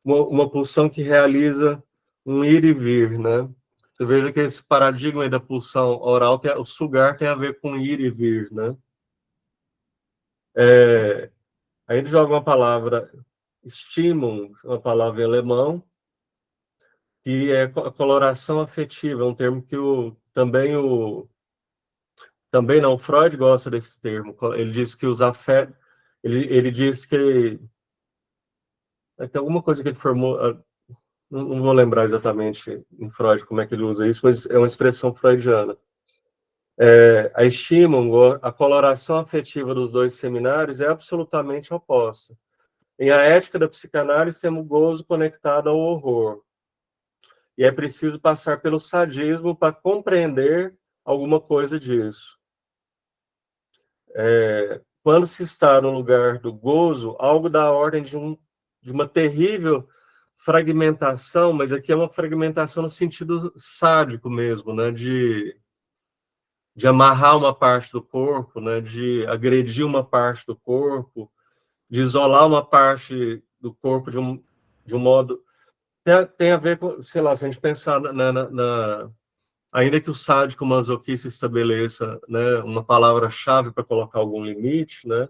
uma pulsão que realiza um ir e vir, né? Você veja que esse paradigma aí da pulsão oral, o sugar tem a ver com ir e vir, né? Aí ele joga uma palavra, Stimmung, uma palavra em alemão, que é coloração afetiva, um termo que também não, Freud gosta desse termo. Ele diz que os afetos, ele diz que tem alguma coisa que ele formou, não vou lembrar exatamente em Freud como é que ele usa isso, mas é uma expressão freudiana. A Stimmung, a coloração afetiva dos dois seminários é absolutamente oposta. Em A Ética da Psicanálise, temos o gozo conectado ao horror. E é preciso passar pelo sadismo para compreender alguma coisa disso. Quando se está no lugar do gozo, algo da ordem de uma terrível fragmentação, mas aqui é uma fragmentação no sentido sádico mesmo, né? De amarrar uma parte do corpo, né? De agredir uma parte do corpo, de isolar uma parte do corpo de um modo... tem a ver com, sei lá, se a gente pensar ainda que o sádico masoquista estabeleça, né, uma palavra-chave para colocar algum limite, né?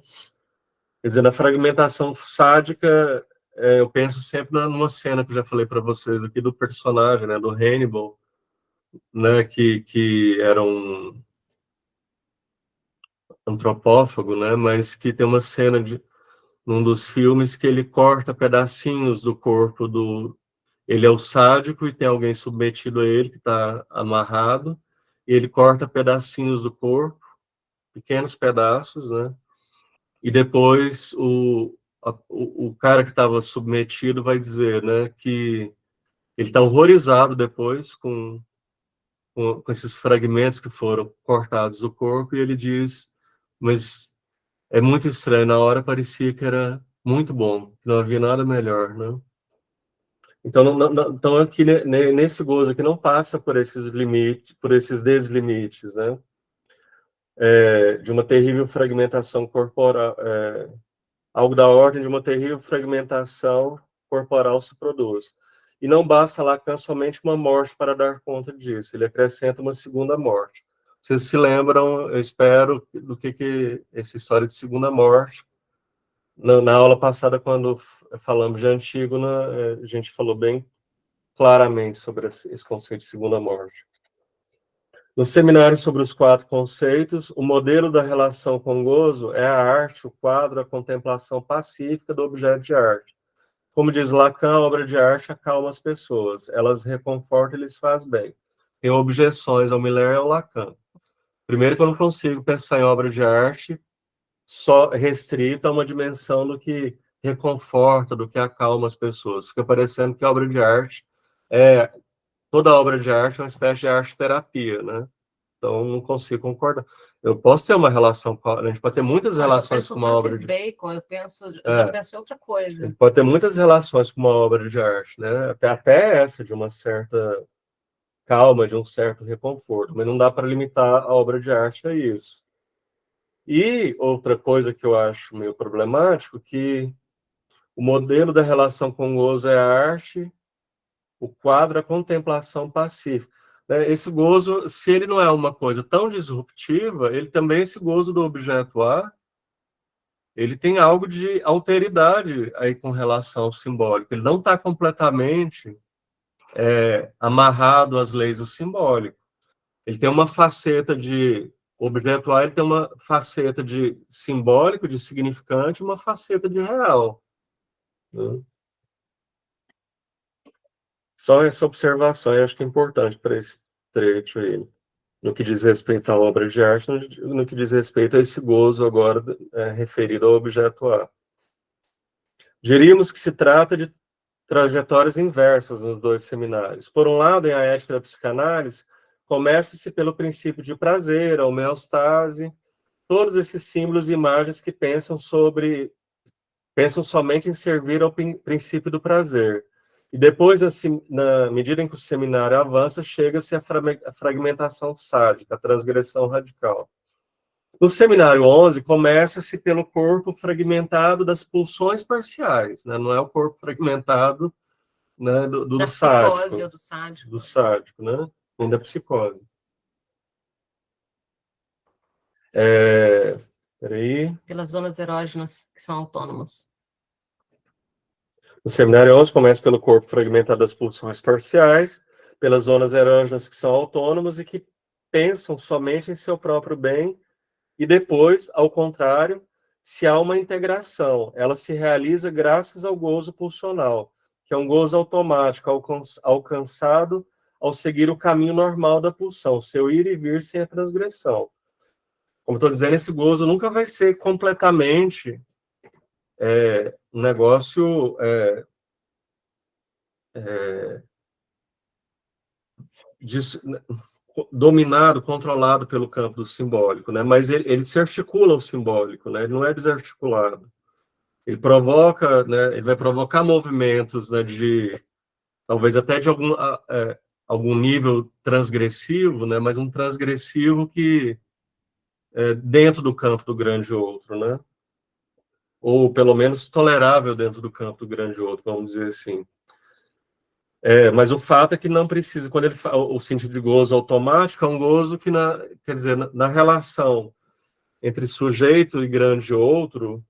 Quer dizer, na fragmentação sádica, eu penso sempre numa cena que eu já falei para vocês aqui do personagem, né, do Hannibal, né, que era um antropófago, né, mas que tem uma cena num dos filmes que ele corta pedacinhos do corpo do... Ele é o sádico e tem alguém submetido a ele que está amarrado, e ele corta pedacinhos do corpo, pequenos pedaços, né? E depois o cara que estava submetido vai dizer, né, que ele está horrorizado depois com esses fragmentos que foram cortados do corpo, e ele diz, mas é muito estranho, na hora parecia que era muito bom, que não havia nada melhor, né? Então, então aqui nesse gozo aqui não passa por esses limites, por esses deslimites, né? De uma terrível fragmentação corporal, algo da ordem de uma terrível fragmentação corporal se produz. E não basta Lacan somente uma morte para dar conta disso, ele acrescenta uma segunda morte. Vocês se lembram, eu espero, do que essa história de segunda morte. Na aula passada, quando falamos de Antígona, a gente falou bem claramente sobre esse conceito de segunda morte. No seminário sobre os 4 conceitos, o modelo da relação com gozo é a arte, o quadro, a contemplação pacífica do objeto de arte. Como diz Lacan, a obra de arte acalma as pessoas, elas reconfortam e lhes faz bem. Tem objeções ao Miller e ao Lacan. Primeiro que eu não consigo pensar em obra de arte só restrita a uma dimensão do que reconforta, do que acalma as pessoas. Fica parecendo que a obra de arte toda obra de arte é uma espécie de arte-terapia, né? Então, não consigo concordar. Eu posso ter uma relação com... A gente pode ter muitas relações com uma obra de... Bacon, eu já penso em outra coisa. Pode ter muitas relações com uma obra de arte, né? Até essa de uma certa calma, de um certo reconforto, mas não dá para limitar a obra de arte a isso. E outra coisa que eu acho meio problemático, que o modelo da relação com o gozo é a arte, o quadro é a contemplação pacífica. Esse gozo, se ele não é uma coisa tão disruptiva, ele também, esse gozo do objeto A, ele tem algo de alteridade aí com relação ao simbólico. Ele não está completamente amarrado às leis do simbólico. Ele tem uma faceta de... O objeto A, ele tem uma faceta de simbólico, de significante, uma faceta de real, né? Só essa observação eu acho que é importante para esse trecho aí, no que diz respeito à obra de arte, no que diz respeito a esse gozo agora referido ao objeto A. Diríamos que se trata de trajetórias inversas nos 2 seminários. Por um lado, em A Ética da Psicanálise, começa-se pelo princípio de prazer, a homeostase, todos esses símbolos e imagens que pensam somente em servir ao princípio do prazer. E depois, assim, na medida em que o seminário avança, chega-se à fragmentação sádica, a transgressão radical. No seminário 11, começa-se pelo corpo fragmentado das pulsões parciais, né? Não é o corpo fragmentado, né, do sádico. Psicose ou do sádico. Do sádico, né? Nem da psicose. Peraí. Pelas zonas erógenas que são autônomas. O seminário 11 começa pelo corpo fragmentado das pulsões parciais, pelas zonas erógenas que são autônomas e que pensam somente em seu próprio bem, e depois, ao contrário, se há uma integração, ela se realiza graças ao gozo pulsional, que é um gozo automático, alcançado ao seguir o caminho normal da pulsão, seu ir e vir sem a transgressão. Como estou dizendo, esse gozo nunca vai ser completamente um negócio dominado, controlado pelo campo do simbólico, né? Mas ele se articula ao simbólico, né? Ele não é desarticulado. Ele provoca, né? Ele vai provocar movimentos, né? Talvez até de algum nível transgressivo, né? Mas um transgressivo que dentro do campo do grande outro, né? Ou pelo menos tolerável dentro do campo do grande outro, vamos dizer assim. Mas o fato é que não precisa, quando ele fala o sentido de gozo automático, é um gozo que, quer dizer, na relação entre sujeito e grande outro,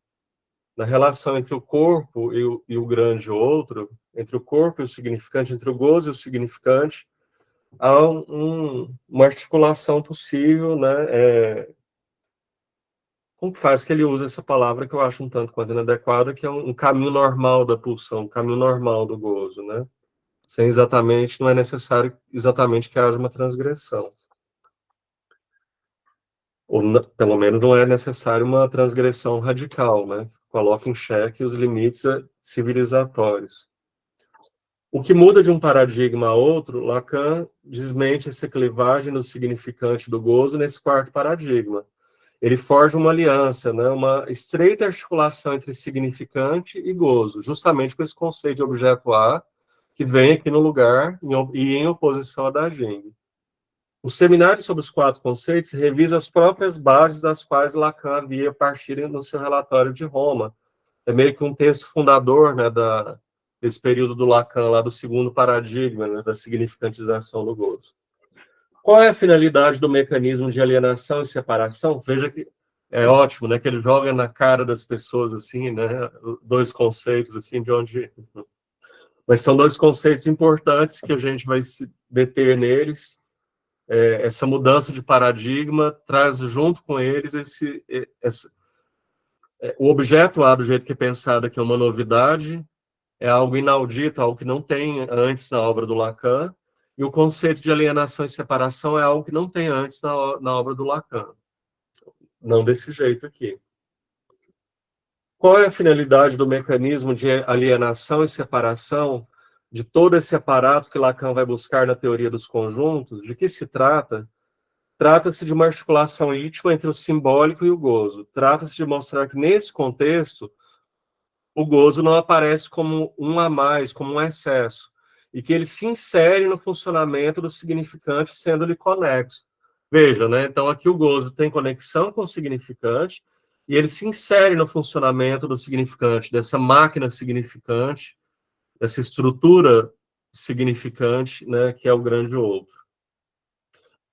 na relação entre o corpo e o grande outro, entre o corpo e o significante, entre o gozo e o significante, há uma articulação possível, né? Como que faz que ele usa essa palavra que eu acho um tanto quanto inadequada, que é um caminho normal da pulsão, um caminho normal do gozo, né? Sem exatamente, não é necessário exatamente que haja uma transgressão. Ou, pelo menos, não é necessário uma transgressão radical, né? Coloca em xeque os limites civilizatórios. O que muda de um paradigma a outro, Lacan desmente essa clivagem no significante do gozo nesse quarto paradigma. Ele forja uma aliança, né? Uma estreita articulação entre significante e gozo, justamente com esse conceito de objeto A, que vem aqui no lugar e em oposição a da Jung. O seminário sobre os quatro conceitos revisa as próprias bases das quais Lacan havia partido no seu relatório de Roma. É meio que um texto fundador, né, desse período do Lacan, lá do segundo paradigma, né, da significantização do gozo. Qual é a finalidade do mecanismo de alienação e separação? Veja que é ótimo, né, que ele joga na cara das pessoas, assim, né, dois conceitos, assim, de onde... Mas são dois conceitos importantes que a gente vai se deter neles. Essa mudança de paradigma traz junto com eles o objeto A, do jeito que é pensado, que é uma novidade, é algo inaudito, algo que não tem antes na obra do Lacan, e o conceito de alienação e separação é algo que não tem antes na obra do Lacan. Não desse jeito aqui. Qual é a finalidade do mecanismo de alienação e separação de todo esse aparato que Lacan vai buscar na teoria dos conjuntos? De que se trata? Trata-se de uma articulação íntima entre o simbólico e o gozo. Trata-se de mostrar que, nesse contexto, o gozo não aparece como um a mais, como um excesso, e que ele se insere no funcionamento do significante, sendo-lhe conexo. Veja, né? Então, aqui o gozo tem conexão com o significante, e ele se insere no funcionamento do significante, dessa máquina significante, dessa estrutura significante, né, que é o grande outro.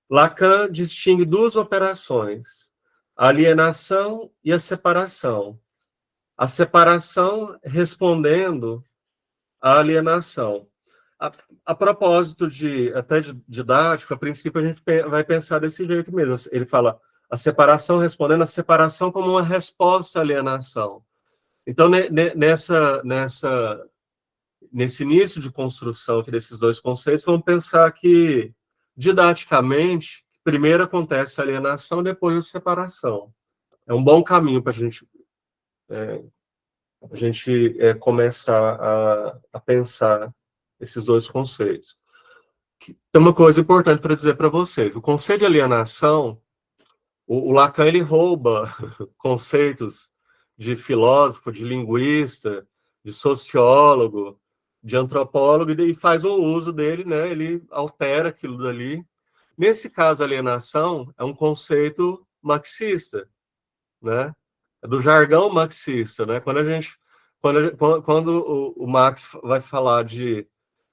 Lacan distingue duas operações, a alienação e a separação. A separação respondendo à alienação. A propósito até de didático, a princípio a gente vai pensar desse jeito mesmo. Ele fala a separação respondendo a separação como uma resposta à alienação. Então, nesse início de construção desses dois conceitos, vamos pensar que, didaticamente, primeiro acontece a alienação, depois a separação. É um bom caminho para a gente começar a pensar esses dois conceitos. Tem uma coisa importante para dizer para vocês. O conceito de alienação, o Lacan ele rouba conceitos de filósofo, de linguista, de sociólogo, de antropólogo, e faz um uso dele, né? Ele altera aquilo dali. Nesse caso, alienação é um conceito marxista, né? É do jargão marxista, né? Quando o Marx vai falar de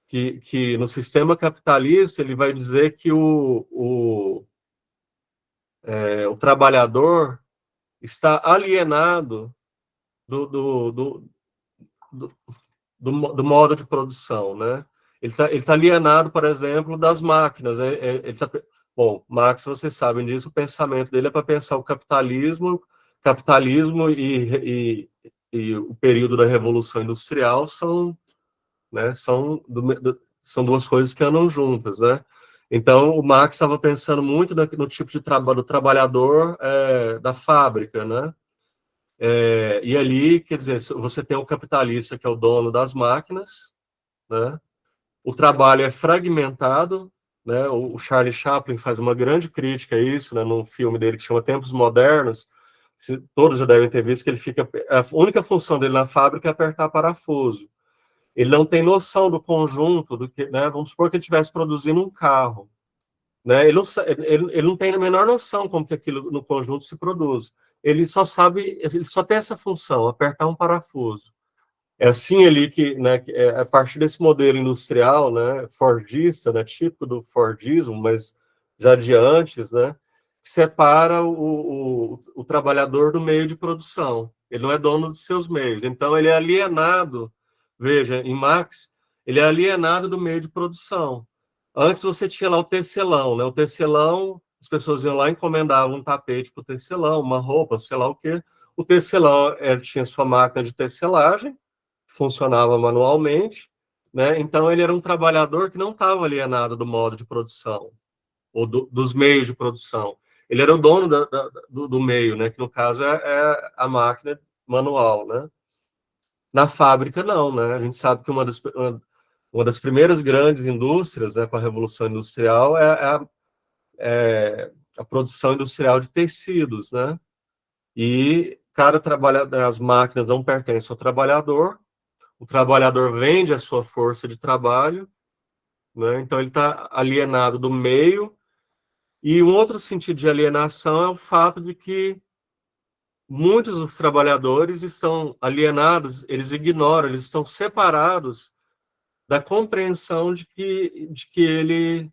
que no sistema capitalista ele vai dizer que o trabalhador está alienado do modo de produção, né? Ele tá alienado, por exemplo, das máquinas. Bom, Marx, vocês sabem disso, o pensamento dele é para pensar o capitalismo e o período da Revolução Industrial são duas coisas que andam juntas, né? Então, o Marx estava pensando muito no tipo de trabalho do trabalhador da fábrica, né? E ali, quer dizer, você tem o capitalista, que é o dono das máquinas, né? O trabalho é fragmentado, né? O Charlie Chaplin faz uma grande crítica a isso, né? Num filme dele que chama Tempos Modernos. Todos já devem ter visto que a única função dele na fábrica é apertar parafuso. Ele não tem noção do conjunto, né? Vamos supor que ele estivesse produzindo um carro, né? Ele não tem a menor noção como que aquilo no conjunto se produz. Ele só tem essa função, apertar um parafuso. É assim ali que, né, a partir desse modelo industrial, né, fordista, né, típico do Fordismo, mas já de antes, né, separa o trabalhador do meio de produção. Ele não é dono dos seus meios. Então, ele é alienado, veja, em Marx, ele é alienado do meio de produção. Antes você tinha lá o tecelão, né? O tecelão, as pessoas iam lá e encomendavam um tapete para o tecelão, uma roupa, sei lá o quê. O tecelão tinha sua máquina de tecelagem, funcionava manualmente, né? Então ele era um trabalhador que não estava alienado do modo de produção ou dos meios de produção. Ele era o dono do meio, né? Que no caso é a máquina manual, né? Na fábrica não, né? A gente sabe que uma das primeiras grandes indústrias, né, com a Revolução Industrial é a produção industrial de tecidos, né? E cada trabalhador, as máquinas não pertencem ao trabalhador, o trabalhador vende a sua força de trabalho, né? Então ele está alienado do meio. E um outro sentido de alienação é o fato de que muitos dos trabalhadores estão alienados, eles ignoram, eles estão separados da compreensão de que ele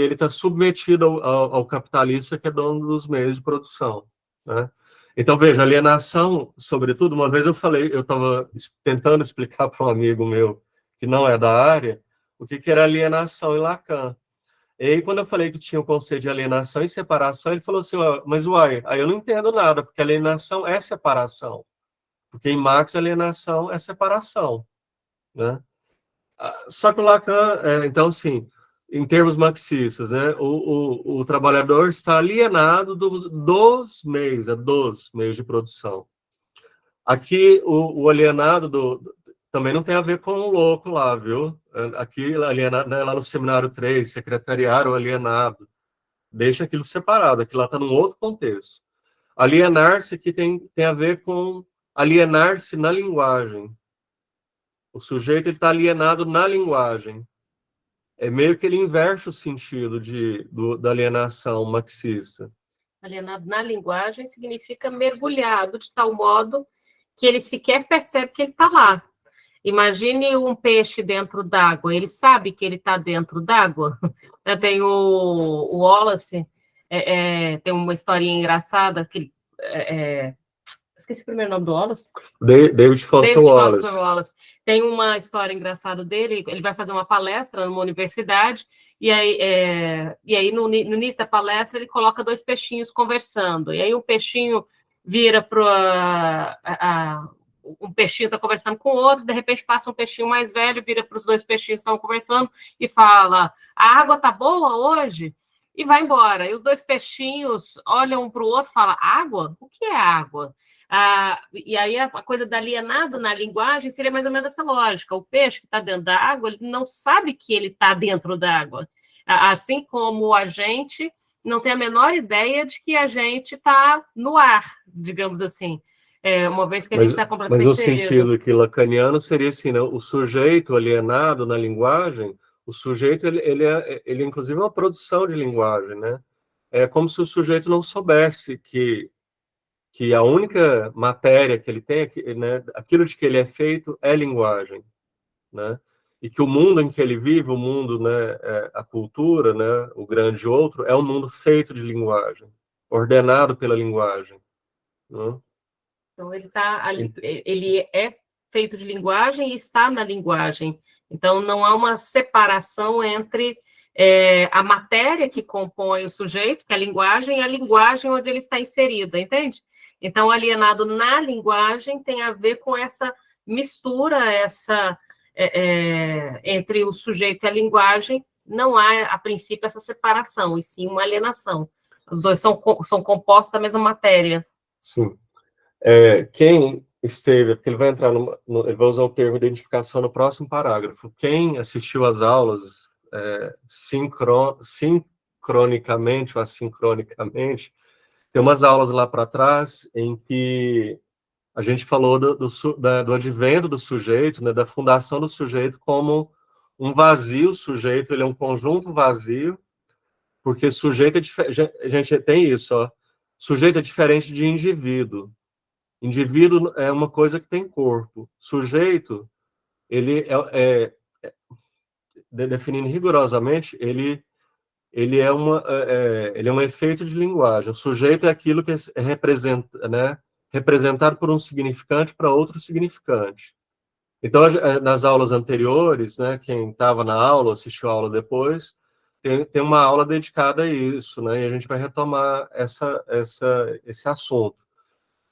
está submetido ao capitalista que é dono dos meios de produção, né? Então, veja, alienação, sobretudo, uma vez eu estava tentando explicar para um amigo meu que não é da área o que era alienação em Lacan. E aí, quando eu falei que tinha o conceito de alienação e separação, ele falou assim, mas uai, aí eu não entendo nada, porque alienação é separação. Porque em Marx, alienação é separação, né? Só que o Lacan, então, sim, em termos marxistas, né, o trabalhador está alienado dos meios de produção. Aqui, o alienado também não tem a ver com o louco lá, viu? Aqui, alienado, né, lá no seminário 3, secretariário alienado, deixa aquilo separado, aquilo lá está num outro contexto. Alienar-se aqui tem a ver com alienar-se na linguagem. O sujeito está alienado na linguagem. É meio que ele inverte o sentido da alienação marxista. Alienado na linguagem significa mergulhado de tal modo que ele sequer percebe que ele está lá. Imagine um peixe dentro d'água, ele sabe que ele está dentro d'água. Tem o Wallace, tem uma historinha engraçada, que esqueci o primeiro nome do Wallace. David Foster Wallace. Tem uma história engraçada dele, ele vai fazer uma palestra numa universidade, e aí no início da palestra ele coloca dois peixinhos conversando, e aí um peixinho vira para um peixinho está conversando com o outro, de repente passa um peixinho mais velho, vira para os dois peixinhos que estão conversando e fala, a água tá boa hoje? E vai embora. E os dois peixinhos olham um para o outro e falam, água? O que é água? E aí a coisa da alienado na linguagem seria mais ou menos essa lógica. O peixe que está dentro da água, ele não sabe que ele está dentro da água. Assim como a gente não tem a menor ideia de que a gente está no ar, digamos assim. Uma vez que a gente está completamente Mas no sentido que lacaniano seria assim, né? O sujeito alienado na linguagem, o sujeito ele é inclusive uma produção de linguagem, né? É como se o sujeito não soubesse que a única matéria que ele tem, né, aquilo de que ele é feito é linguagem, né? E que o mundo em que ele vive, o mundo, né, a cultura, né, o grande outro, é um mundo feito de linguagem, ordenado pela linguagem, né? Então, ele é feito de linguagem e está na linguagem. Então, não há uma separação entre a matéria que compõe o sujeito, que é a linguagem, e a linguagem onde ele está inserida, entende? Então, alienado na linguagem tem a ver com essa mistura, entre o sujeito e a linguagem. Não há, a princípio, essa separação, e sim uma alienação. Os dois são compostos da mesma matéria. Sim. Quem esteve, porque ele vai entrar ele vai usar o termo identificação no próximo parágrafo. Quem assistiu às aulas sincronicamente ou assincronicamente, tem umas aulas lá para trás em que a gente falou do advento do sujeito, né, da fundação do sujeito como um vazio. Sujeito, ele é um conjunto vazio, porque sujeito a gente tem isso, ó, sujeito é diferente de indivíduo. Indivíduo é uma coisa que tem corpo. Sujeito, ele definindo rigorosamente, ele é um efeito de linguagem. O sujeito é aquilo que é representado por um significante para outro significante. Então, nas aulas anteriores, né, quem estava na aula, assistiu a aula depois, tem uma aula dedicada a isso, né, e a gente vai retomar esse assunto.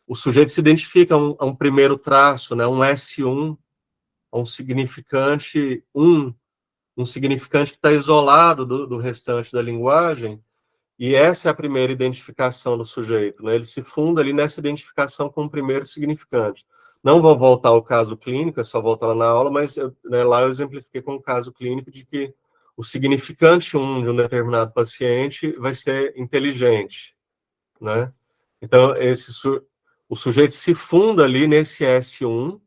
O sujeito se identifica a um primeiro traço, né, um S1, a um significante 1, um significante que está isolado do restante da linguagem, e essa é a primeira identificação do sujeito, né? Ele se funda ali nessa identificação com o primeiro significante. Não vou voltar ao caso clínico, é só voltar lá na aula, mas lá eu exemplifiquei com o caso clínico de que o significante 1 de um determinado paciente vai ser inteligente, né? Então, o sujeito se funda ali nesse S1.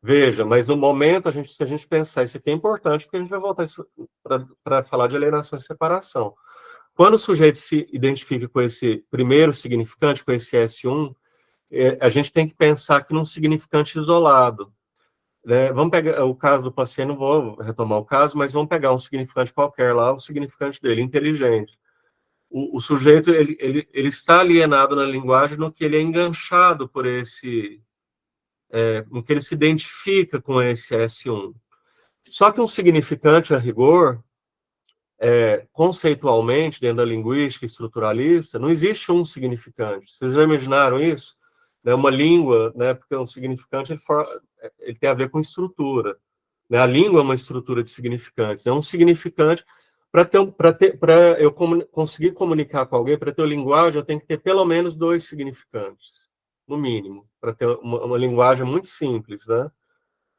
Veja, mas no momento, se a gente pensar, isso aqui é importante, porque a gente vai voltar para falar de alienação e separação. Quando o sujeito se identifica com esse primeiro significante, com esse S1, a gente tem que pensar aqui num significante isolado, né? Vamos pegar o caso do paciente, não vou retomar o caso, mas vamos pegar um significante qualquer lá, o significante dele, inteligente. O sujeito, ele está alienado na linguagem no que ele é enganchado por no que ele se identifica com esse S1. Só que um significante, a rigor, conceitualmente, dentro da linguística estruturalista, não existe um significante. Vocês já imaginaram isso? Uma língua, né, porque um significante ele tem a ver com estrutura. Né? A língua é uma estrutura de significantes. É um significante. Para eu conseguir comunicar com alguém, para ter uma linguagem, eu tenho que ter pelo menos 2 significantes, no mínimo, para ter uma linguagem muito simples, né?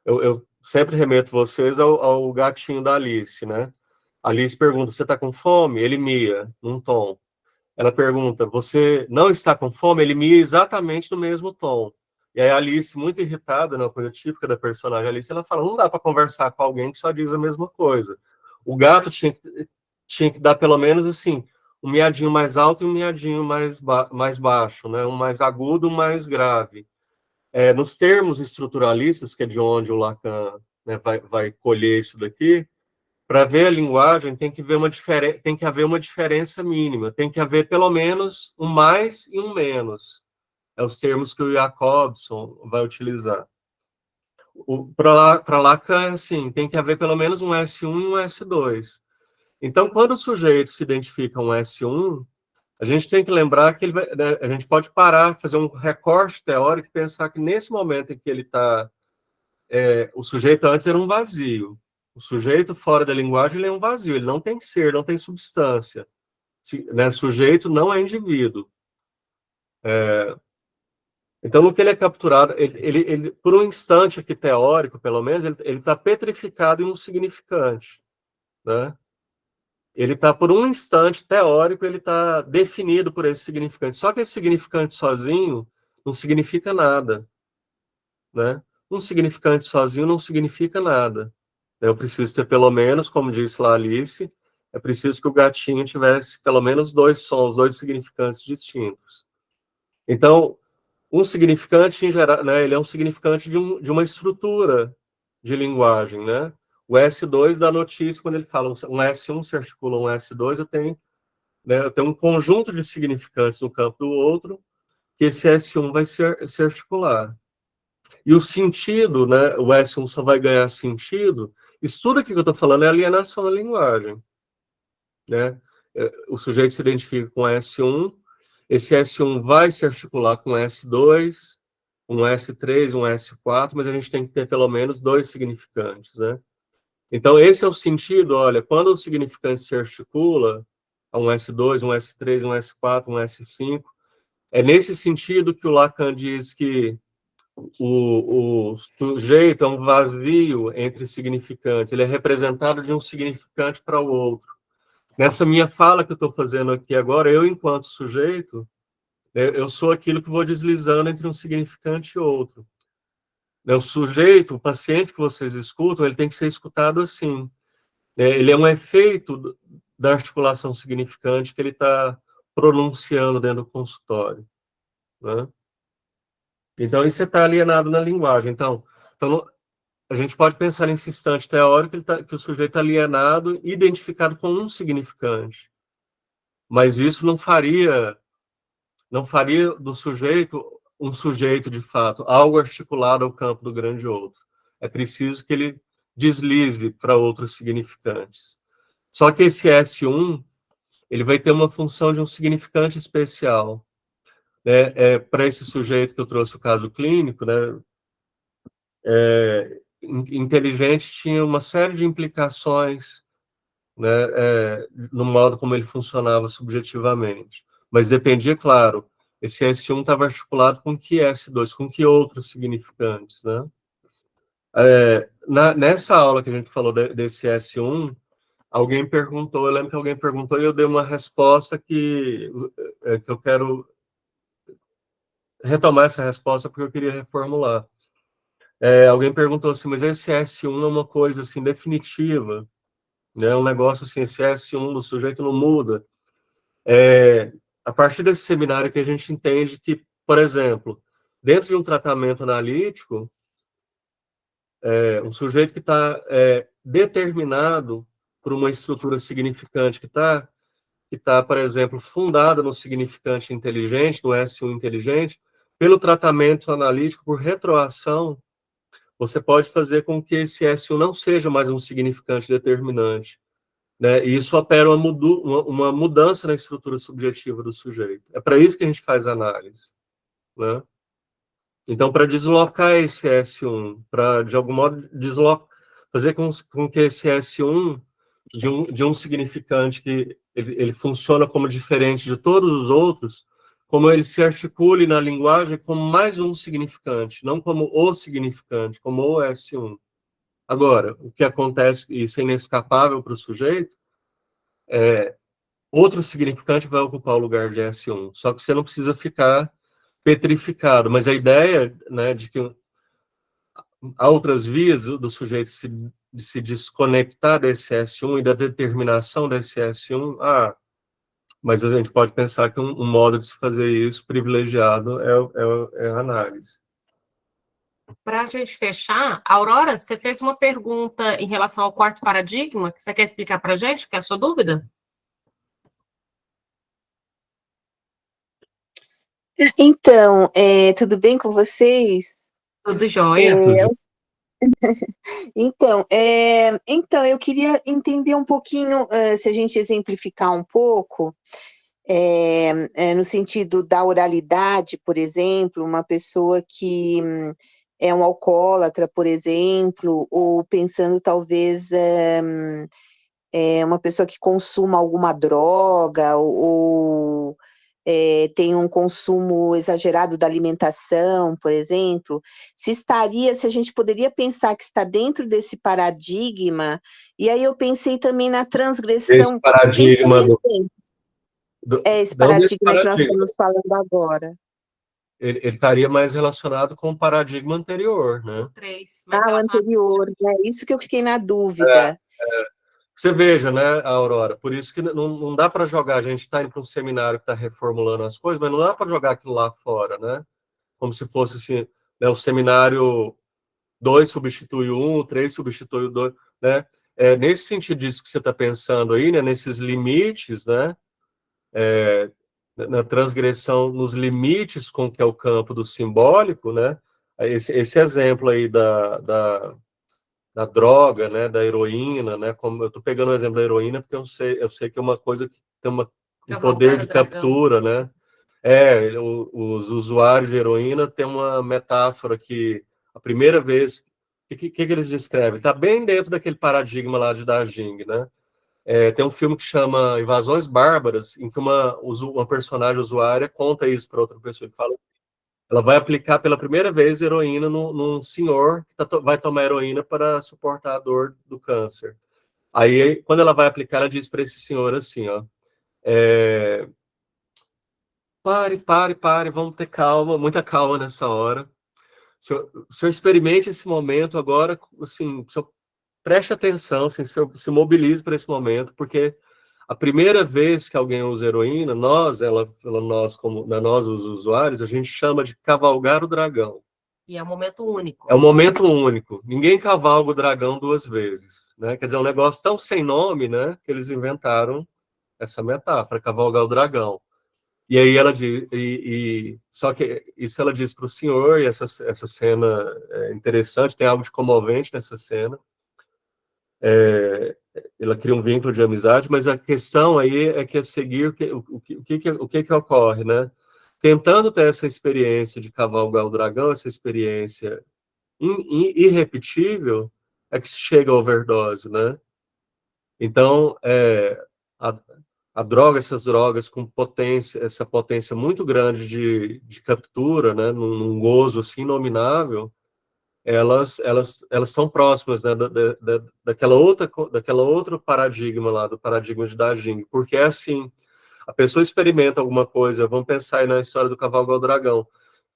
Eu sempre remeto vocês ao gatinho da Alice, né? A Alice pergunta, você está com fome? Ele mia, num tom. Ela pergunta, você não está com fome? Ele mia exatamente no mesmo tom. E aí a Alice, muito irritada, uma coisa típica da personagem Alice, ela fala, não dá para conversar com alguém que só diz a mesma coisa. O gato tinha que dar pelo menos assim, um miadinho mais alto e um miadinho mais baixo, né? Um mais agudo, um mais grave. Nos termos estruturalistas, que é de onde o Lacan, né, vai colher isso daqui, para ver a linguagem tem que haver uma diferença mínima, tem que haver pelo menos um mais e um menos. É os termos que o Jacobson vai utilizar. Para Lacan, assim, tem que haver pelo menos um S1 e um S2. Então, quando o sujeito se identifica um S1, a gente tem que lembrar que a gente pode parar, fazer um recorte teórico e pensar que nesse momento em que ele está... o sujeito antes era um vazio. O sujeito fora da linguagem ele é um vazio, ele não tem ser, não tem substância. Né? Sujeito não é indivíduo. Então, no que ele é capturado, ele por um instante aqui teórico, pelo menos, ele está petrificado em um significante. Né? Ele está, por um instante teórico, ele está definido por esse significante. Só que esse significante sozinho não significa nada. Né? Um significante sozinho não significa nada. Eu preciso ter pelo menos, como disse lá a Alice, é preciso que o gatinho tivesse pelo menos 2 sons, 2 significantes distintos. Então, um significante, em geral, né, ele é um significante de uma estrutura de linguagem. Né? O S2 dá notícia quando ele fala um S1 se articula um S2, eu tenho um conjunto de significantes no campo do outro, que esse S1 vai se articular. E o sentido, né, o S1 só vai ganhar sentido, isso tudo aqui que eu estou falando é alienação da linguagem. Né? O sujeito se identifica com S1, esse S1 vai se articular com S2, um S3, um S4, mas a gente tem que ter pelo menos 2 significantes. Né? Então, esse é o sentido, olha, quando o significante se articula a um S2, um S3, um S4, um S5, é nesse sentido que o Lacan diz que o sujeito é um vazio entre significantes, ele é representado de um significante para o outro. Nessa minha fala que eu estou fazendo aqui agora, eu, enquanto sujeito, eu sou aquilo que vou deslizando entre um significante e outro. O sujeito, o paciente que vocês escutam, ele tem que ser escutado assim. Ele é um efeito da articulação significante que ele está pronunciando dentro do consultório. Né? Então, isso está alienado na linguagem. Então, a gente pode pensar nesse instante teórico que o sujeito está alienado, identificado com um significante. Mas isso não faria do sujeito um sujeito de fato, algo articulado ao campo do grande outro. É preciso que ele deslize para outros significantes. Só que esse S1, ele vai ter uma função de um significante especial. Né? Para esse sujeito que eu trouxe o caso clínico, né? Inteligente tinha uma série de implicações, né? No modo como ele funcionava subjetivamente. Mas dependia, claro, esse S1 estava articulado com que S2, com que outros significantes, né? Nessa aula que a gente falou desse S1, alguém perguntou, eu lembro que alguém perguntou e eu dei uma resposta que eu quero retomar essa resposta porque eu queria reformular. Alguém perguntou assim, mas esse S1 é uma coisa assim definitiva, né? Um negócio assim, esse S1 do sujeito não muda. A partir desse seminário que a gente entende que, por exemplo, dentro de um tratamento analítico, um sujeito que está determinado por uma estrutura significante que está, por exemplo, fundada no significante inteligente, no S1 inteligente, pelo tratamento analítico por retroação, você pode fazer com que esse S1 não seja mais um significante determinante. Né? E isso opera uma mudança na estrutura subjetiva do sujeito. É para isso que a gente faz análise. Né? Então, para deslocar esse S1, para, de algum modo, fazer com que esse S1, de um significante que ele funciona como diferente de todos os outros, como ele se articule na linguagem como mais um significante, não como o significante, como o S1. Agora, o que acontece, isso é inescapável para o sujeito, outro significante vai ocupar o lugar de S1, só que você não precisa ficar petrificado, mas a ideia, né, de que há outras vias do sujeito de se desconectar desse S1 e da determinação desse S1, mas a gente pode pensar que um modo de se fazer isso privilegiado é a análise. Para a gente fechar, Aurora, você fez uma pergunta em relação ao quarto paradigma, que você quer explicar para a gente, que é a sua dúvida? Então, tudo bem com vocês? Tudo jóia. Então, eu queria entender um pouquinho, se a gente exemplificar um pouco, no sentido da oralidade, por exemplo, uma pessoa que é um alcoólatra, por exemplo, ou pensando talvez uma pessoa que consuma alguma droga, ou tem um consumo exagerado da alimentação, por exemplo, se a gente poderia pensar que está dentro desse paradigma, e aí eu pensei também na transgressão. Esse paradigma esse paradigma que nós estamos falando agora. Ele estaria mais relacionado com o paradigma anterior, né? O anterior, é isso que eu fiquei na dúvida. Você veja, né, Aurora, por isso que não dá para jogar, a gente está indo para um seminário que está reformulando as coisas, mas não dá para jogar aquilo lá fora, né? Como se fosse assim, né, o seminário 2 substitui o 1, 3 substitui o 2, né? Nesse sentido disso que você está pensando aí, né, nesses limites, né, na transgressão, nos limites com que é o campo do simbólico, né? Esse exemplo aí da droga, né, da heroína, né, como eu estou pegando o exemplo da heroína porque eu sei que é uma coisa que tem um poder de captura, né? Os usuários de heroína têm uma metáfora que a primeira vez que eles descrevem está bem dentro daquele paradigma lá de Dajing, né? Tem um filme que chama Invasões Bárbaras, em que uma personagem usuária conta isso para outra pessoa, que fala, ela vai aplicar pela primeira vez heroína num senhor que vai tomar heroína para suportar a dor do câncer. Aí, quando ela vai aplicar, ela diz para esse senhor assim, ó, pare, vamos ter calma, muita calma nessa hora. O senhor experimente esse momento agora, assim, preste atenção, assim, se mobilize para esse momento, porque A primeira vez que alguém usa heroína, nós, os usuários, a gente chama de cavalgar o dragão. E é um momento único. É um momento único. Ninguém cavalga o dragão 2 vezes, né? Quer dizer, é um negócio tão sem nome, né? Que eles inventaram essa metáfora, cavalgar o dragão. E aí ela diz, só que isso ela diz para o senhor, e essa cena é interessante, tem algo de comovente nessa cena. Ela cria um vínculo de amizade, mas a questão aí é que é seguir o que ocorre, né? Tentando ter essa experiência de cavalgar o dragão, essa experiência irrepetível, é que se chega à overdose, né? Então, a droga, essas drogas com potência, essa potência muito grande de captura, né, num gozo assim inominável, elas estão próximas, né, daquela outro paradigma lá, do paradigma de Dajing, porque é assim, a pessoa experimenta alguma coisa, vamos pensar aí na história do cavalo ao dragão,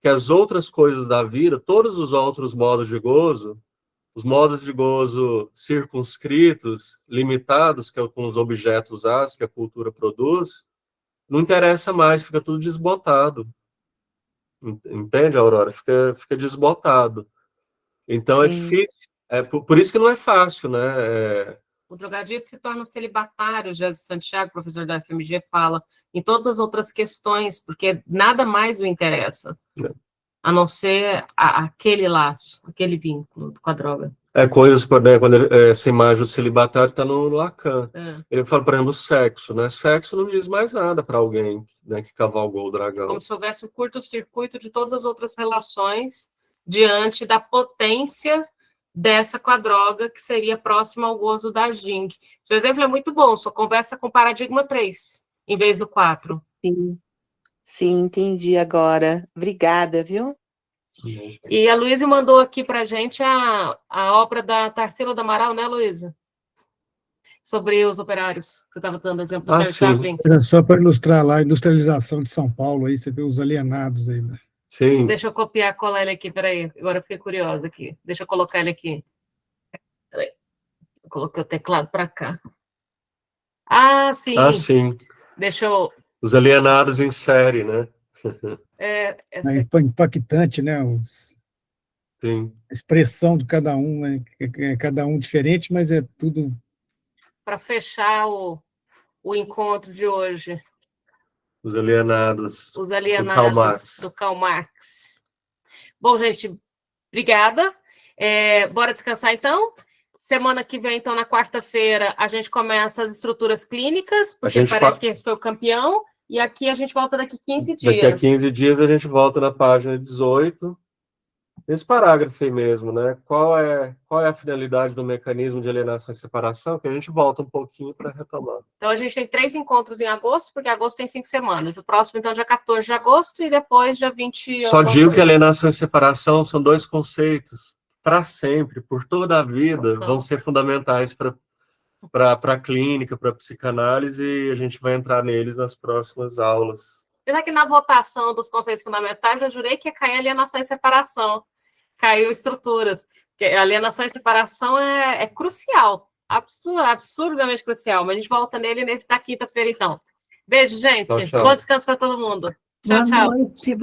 que as outras coisas da vida, todos os outros modos de gozo, os modos de gozo circunscritos, limitados, que é com os objetos que a cultura produz, não interessa mais, fica tudo desbotado. Entende, Aurora? Fica desbotado. Então é difícil. Por isso que não é fácil, né? O drogadito se torna um celibatário, Jesus Santiago, professor da FMG, fala, em todas as outras questões, porque nada mais o interessa. A não ser aquele laço, aquele vínculo com a droga. Coisas, né, quando essa imagem do celibatário está no Lacan. Ele fala, por exemplo, o sexo, né? Sexo não diz mais nada para alguém, né, que cavalgou o dragão. Como se houvesse um curto-circuito de todas as outras relações diante da potência dessa com a droga, que seria próxima ao gozo da Jing. Seu exemplo é muito bom, só conversa com paradigma 3, em vez do 4. Sim, entendi agora. Obrigada, viu? E a Luísa mandou aqui para a gente a obra da Tarsila do Amaral, né, Luísa? Sobre os operários, que eu estava dando exemplo do Terry Chaplin. Só para ilustrar lá a industrialização de São Paulo, aí você vê os alienados aí, né? Sim. Deixa eu copiar e colar ele aqui, peraí. Agora eu fiquei curiosa aqui. Deixa eu colocar ele aqui. Peraí. Eu coloquei o teclado para cá. Sim. Sim. Deixa eu... Os alienados em série, né? É impactante, né? Sim. A expressão de cada um, né? É cada um diferente, mas é tudo... Para fechar o encontro de hoje. Os alienados do Karl Marx. Bom, gente, obrigada. Bora descansar, então? Semana que vem, então, na quarta-feira, a gente começa as estruturas clínicas, porque parece que esse foi o campeão, e aqui a gente volta daqui 15 dias. Daqui a 15 dias a gente volta na página 18, esse parágrafo aí mesmo, né? Qual é a finalidade do mecanismo de alienação e separação? Que a gente volta um pouquinho para retomar. Então, a gente tem 3 encontros em agosto, porque agosto tem 5 semanas. O próximo, então, dia 14 de agosto, e depois dia 20... Só digo que alienação e separação são 2 conceitos, para sempre, por toda a vida, vão ser fundamentais para a clínica, para a psicanálise, e a gente vai entrar neles nas próximas aulas. Apesar que na votação dos conceitos fundamentais, eu jurei que ia cair alienação e separação. Caiu estruturas. Porque alienação e separação é crucial, absurdamente crucial, mas a gente volta nele na quinta-feira, então. Beijo, gente. Tchau. Bom descanso para todo mundo. Tchau, tchau.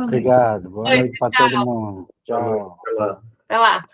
Obrigado. Boa noite para todo mundo. Tchau. Até lá. Até lá.